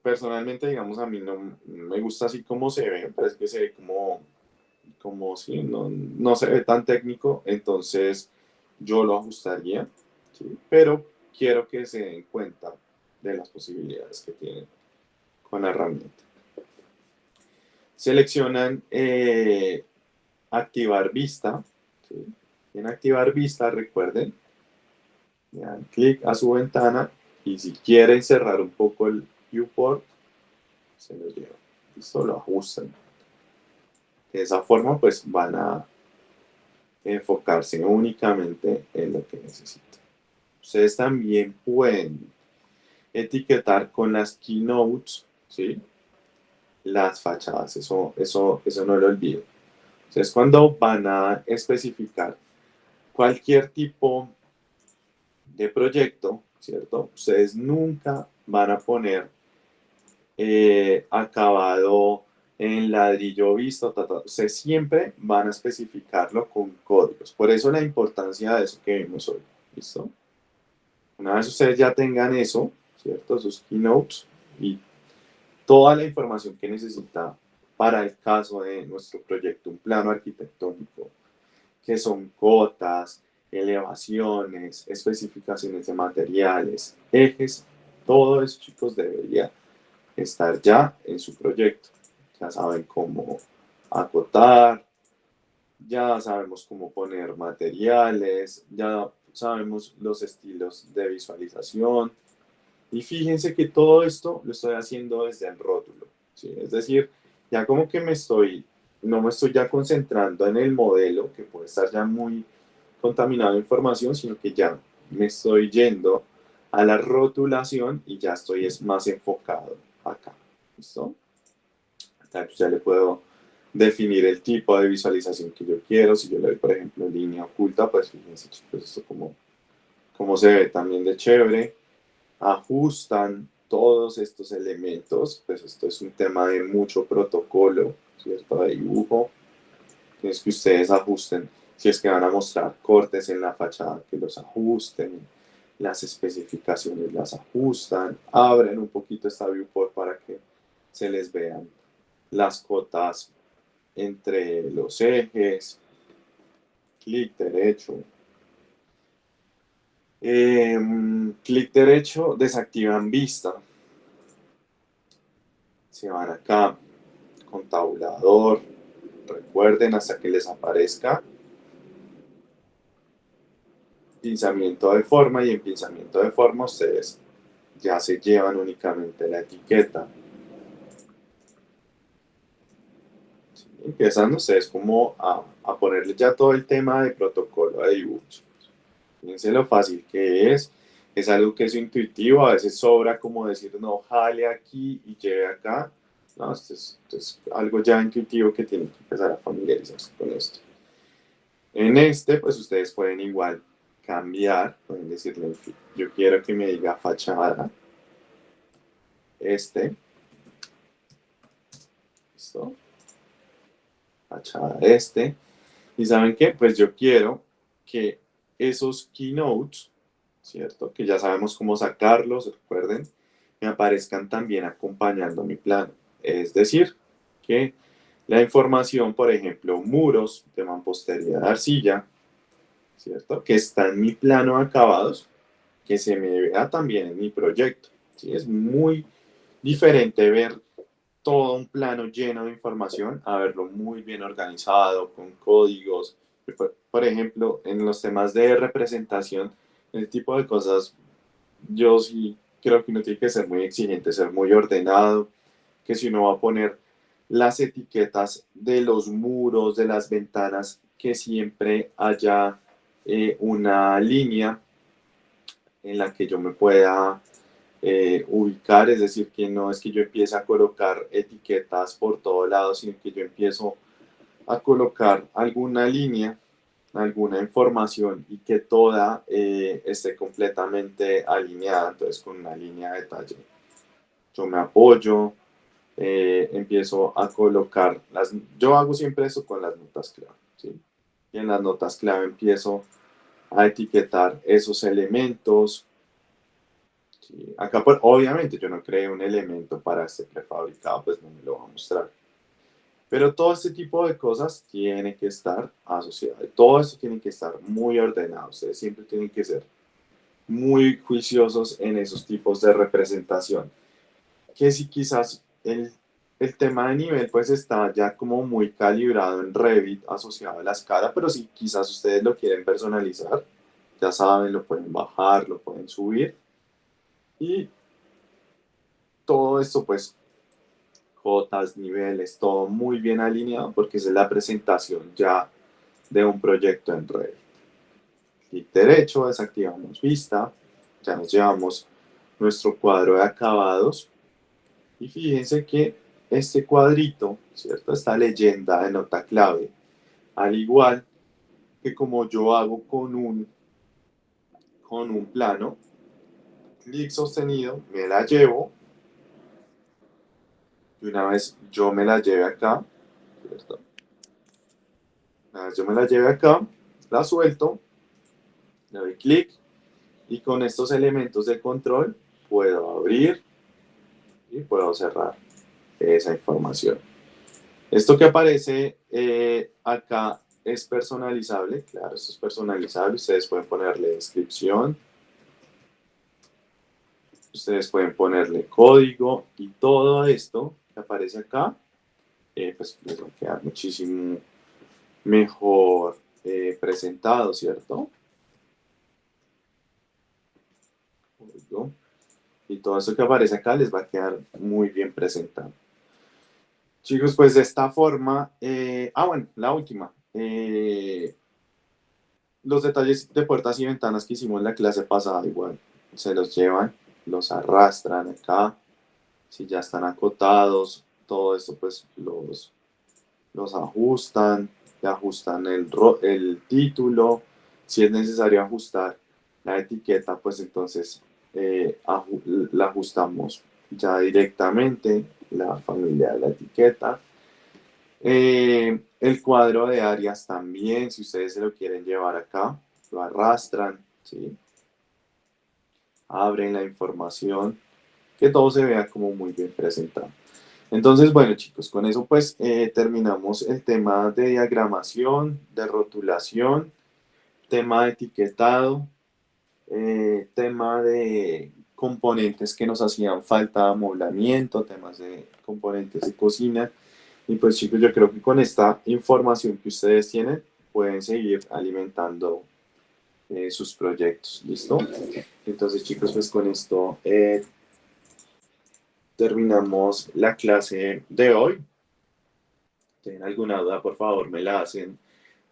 Personalmente, digamos, a mí no me gusta así como se ve, parece que se ve como si no se ve tan técnico, entonces yo lo ajustaría, ¿sí? Pero quiero que se den cuenta de las posibilidades que tienen con la herramienta. Seleccionan activar vista, ¿sí? En activar vista, recuerden, le dan clic a su ventana y si quieren cerrar un poco el viewport, se lo llevan. Listo, lo ajustan. De esa forma, pues van a enfocarse únicamente en lo que necesitan. Ustedes también pueden etiquetar con las keynotes, ¿sí? Las fachadas, eso no lo olvido. Entonces, cuando van a especificar cualquier tipo de proyecto, ¿cierto? Ustedes nunca van a poner acabado en ladrillo visto, ustedes siempre van a especificarlo con códigos. Por eso la importancia de eso que vimos hoy, ¿listo? Una vez ustedes ya tengan eso, ¿cierto? Sus keynotes y toda la información que necesita para el caso de nuestro proyecto, un plano arquitectónico, que son cotas, elevaciones, especificaciones de materiales, ejes, todo eso, chicos, debería estar ya en su proyecto. Ya saben cómo acotar, ya sabemos cómo poner materiales, ya sabemos los estilos de visualización. Y fíjense que todo esto lo estoy haciendo desde el rótulo, ¿sí? Es decir, ya como que no me estoy ya concentrando en el modelo, que puede estar ya muy contaminado de información, sino que ya me estoy yendo a la rotulación y ya estoy más enfocado acá. ¿Listo? Acá ya le puedo definir el tipo de visualización que yo quiero. Si yo le doy, por ejemplo, línea oculta, pues fíjense, chicos, esto como se ve también de chévere. Ajustan todos estos elementos, pues esto es un tema de mucho protocolo, ¿cierto? De dibujo. Es que ustedes ajusten, si es que van a mostrar cortes en la fachada, que los ajusten, las especificaciones las ajustan, abren un poquito esta viewport para que se les vean las cotas entre los ejes, clic derecho. Clic derecho, desactivan vista. Se van acá con tabulador, recuerden hasta que les aparezca pinzamiento de forma y en pinzamiento de forma ustedes ya se llevan únicamente la etiqueta. ¿Sí? Empiezan ustedes como a ponerle ya todo el tema de protocolo de dibujo. Fíjense lo fácil que es algo que es intuitivo, a veces sobra como decir no, jale aquí y lleve acá. No, esto es algo ya intuitivo que tienen que empezar a familiarizarse con esto. En este, pues ustedes pueden igual cambiar, pueden decirle, yo quiero que me diga fachada, ¿listo? Fachada y ¿saben qué? Pues yo quiero que esos keynotes, ¿cierto? Que ya sabemos cómo sacarlos, recuerden, me aparezcan también acompañando mi plano. Es decir, que la información, por ejemplo, muros de mampostería de arcilla, ¿cierto? Que está en mi plano de acabados, que se me vea también en mi proyecto. ¿Sí? Es muy diferente ver todo un plano lleno de información a verlo muy bien organizado, con códigos. Por ejemplo, en los temas de representación, ese tipo de cosas, yo sí creo que uno tiene que ser muy exigente, ser muy ordenado, que si uno va a poner las etiquetas de los muros, de las ventanas, que siempre haya una línea en la que yo me pueda ubicar, es decir, que no es que yo empiece a colocar etiquetas por todos lados, sino que yo empiezo a colocar alguna línea alguna información y que toda esté completamente alineada, entonces con una línea de detalle. Yo me apoyo, empiezo a colocar yo hago siempre eso con las notas clave, ¿sí? Y en las notas clave empiezo a etiquetar esos elementos. ¿Sí? Acá, pues, obviamente, yo no creé un elemento para este prefabricado, pues no me lo va a mostrar. Pero todo este tipo de cosas tiene que estar asociado. Todo esto tiene que estar muy ordenado. Ustedes siempre tienen que ser muy juiciosos en esos tipos de representación. Que si quizás el tema de nivel pues está ya como muy calibrado en Revit asociado a la escala, pero si quizás ustedes lo quieren personalizar, ya saben, lo pueden bajar, lo pueden subir. Y todo esto pues cotas, niveles, todo muy bien alineado porque esa es la presentación ya de un proyecto en Revit. Clic derecho, desactivamos vista, ya nos llevamos nuestro cuadro de acabados y fíjense que este cuadrito, ¿cierto? Esta leyenda de nota clave, al igual que como yo hago con un plano, clic sostenido, me la llevo y una vez yo me la lleve acá, ¿cierto? Una vez yo me la lleve acá, la suelto, le doy clic y con estos elementos de control puedo abrir y puedo cerrar esa información. Esto que aparece acá es personalizable, claro, esto es personalizable, ustedes pueden ponerle descripción, ustedes pueden ponerle código y todo esto que aparece acá, pues les va a quedar muchísimo mejor presentado, ¿cierto? Código. Y todo eso que aparece acá les va a quedar muy bien presentado. Chicos, pues de esta forma, bueno, la última. Los detalles de puertas y ventanas que hicimos en la clase pasada, igual, se los llevan, los arrastran acá, si ya están acotados, todo esto pues los ajustan, le ajustan el título, si es necesario ajustar la etiqueta, pues entonces la ajustamos ya directamente, la familia de la etiqueta. El cuadro de áreas también, si ustedes se lo quieren llevar acá, lo arrastran, ¿sí? Abren la información, que todo se vea como muy bien presentado. Entonces, bueno chicos, con eso pues terminamos el tema de diagramación, de rotulación, tema de etiquetado, tema de componentes que nos hacían falta, amoblamiento, temas de componentes de cocina. Y pues chicos, yo creo que con esta información que ustedes tienen, pueden seguir alimentando sus proyectos, ¿listo? Entonces chicos, pues con esto terminamos la clase de hoy. ¿Tienen alguna duda? Por favor, me la hacen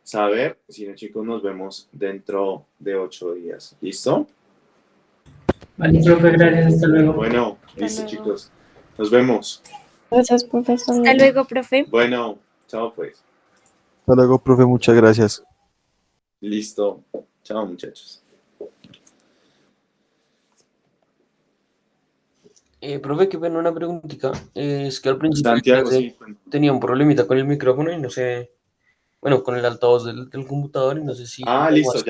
saber. Si no, chicos, nos vemos dentro de 8 días. ¿Listo? Vale, profe, gracias, hasta luego. Bueno, Hasta listo, luego. chicos. Nos vemos. Gracias, profesor. Hasta luego, profe. Bueno, chao pues. Hasta luego, profe, muchas gracias. Listo. Chao, muchachos. Profe, qué pena una preguntita. Es que al principio de Santiago, clase sí. tenía un problemita con el micrófono y no sé, bueno, con el altavoz del computador y no sé si Listo,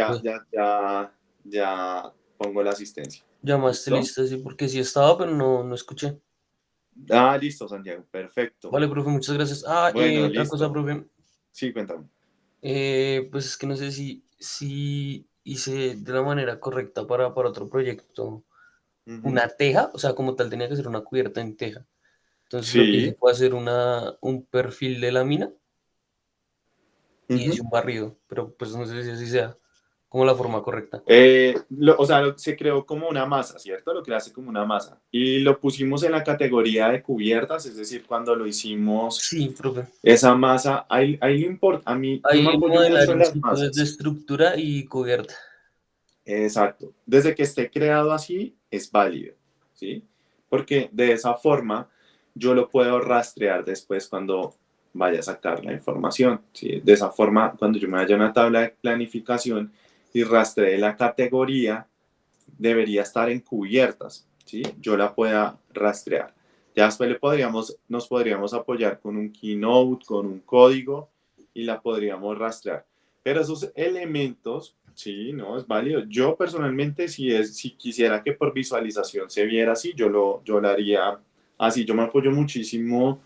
ya pongo la asistencia. llamaste ¿Listo? lista, sí, porque sí estaba, pero no escuché. Listo, Santiago, perfecto. Vale, profe, muchas gracias. Bueno, Otra cosa, listo. profe. Sí, cuéntame. Pues es que no sé si hice de la manera correcta para otro proyecto Ujú. una teja, o sea, como tal tenía que ser una cubierta en teja. Entonces lo que hice Sí. fue hacer un perfil de lámina y hice Ujú. un barrido, pero pues no sé si así sea como la forma correcta. O sea, se creó como una masa, ¿cierto? Lo creaste como una masa. Y lo pusimos en la categoría de cubiertas, es decir, cuando lo hicimos, Sí, profe. esa masa, ahí lo importa. Yo me Ahí apoyo modelar mucho en in las situ desde masas. estructura y cubierta. Exacto. Desde que esté creado así, es válido, ¿sí? Porque de esa forma yo lo puedo rastrear después cuando vaya a sacar la información, ¿sí? De esa forma, cuando yo me vaya a una tabla de planificación y rastree la categoría, debería estar en cubiertas, ¿sí? Yo la pueda rastrear. Ya después nos podríamos apoyar con un Keynote, con un código y la podríamos rastrear. Pero esos elementos, sí, no, es válido. Yo personalmente, si quisiera que por visualización se viera así, yo lo haría así. Yo me apoyo muchísimo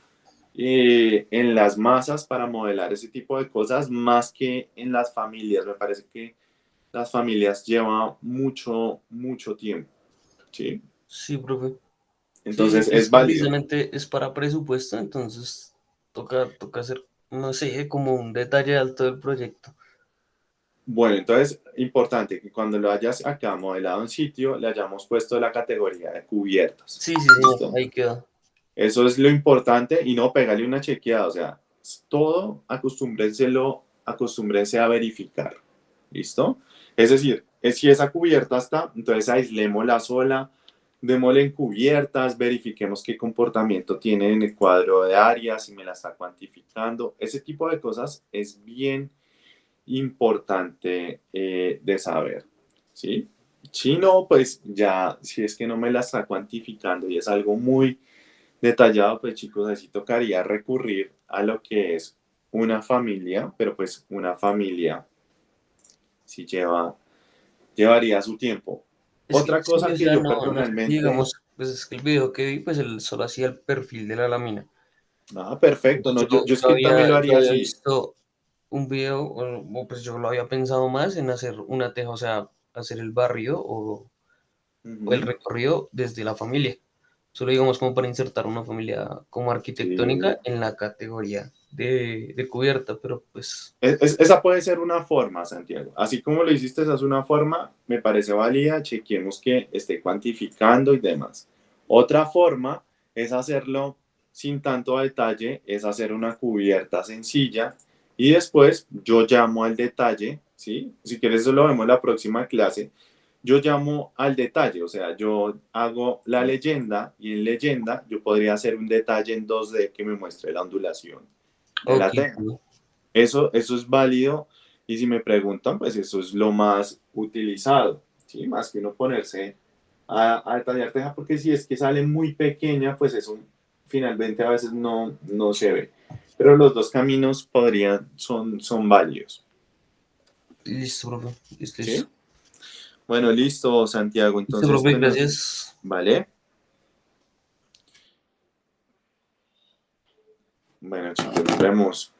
en las masas para modelar ese tipo de cosas más que en las familias. Me parece que las familias llevan mucho, mucho tiempo, ¿sí? Sí, profe. Sí, Entonces es es que válido. precisamente es para presupuesto, entonces toca hacer, no sé, como un detalle alto del proyecto. Bueno, entonces, importante que cuando lo hayas acá modelado en sitio, le hayamos puesto la categoría de cubiertas. Sí, sí, señor, ¿Listo? ahí queda. Eso es lo importante y no pegarle una chequeada, o sea, todo acostúmbrense a verificar. ¿Listo? Es decir, si esa cubierta está, entonces aislémosla sola, démosle en cubiertas, verifiquemos qué comportamiento tiene en el cuadro de áreas, si me la está cuantificando. Ese tipo de cosas es bien importante de saber, ¿sí? Si no, pues ya, si es que no me la está cuantificando y es algo muy detallado, pues chicos, así tocaría recurrir a lo que es una familia, pero pues una familia si llevaría su tiempo. Es que Otra sí, cosa o que sea, yo no sé si personalmente, digamos, pues es que el video que vi, pues él solo hacía el perfil de la lámina. perfecto, no, yo es que también lo Yo haría había así. visto un video, pues yo lo había pensado más en hacer una teja, o sea, hacer el barrio o el Ujú, recorrido desde la familia. Solo digamos como para insertar una familia como sí. arquitectónica en la categoría de cubierta, pero pues Esa puede ser una forma, Santiago. Así como lo hiciste, esa es una forma, me parece válida, chequemos que esté cuantificando y demás. Otra forma es hacerlo sin tanto detalle, es hacer una cubierta sencilla y después yo llamo al detalle, ¿sí? Si quieres, eso lo vemos en la próxima clase. Yo llamo al detalle, o sea, yo hago la leyenda y en leyenda yo podría hacer un detalle en 2D que me muestre la ondulación de ok, la teja. Eso es válido y si me preguntan, pues eso es lo más utilizado, ¿sí? Más que uno ponerse a detallar teja, porque si es que sale muy pequeña, pues eso finalmente a veces no se ve. Pero los dos caminos son válidos, listo, profe, listo. ¿sí? Bueno, listo, Santiago. Listo, Entonces, profe, pues, gracias. ¿vale? Bueno, chicos, nos vemos.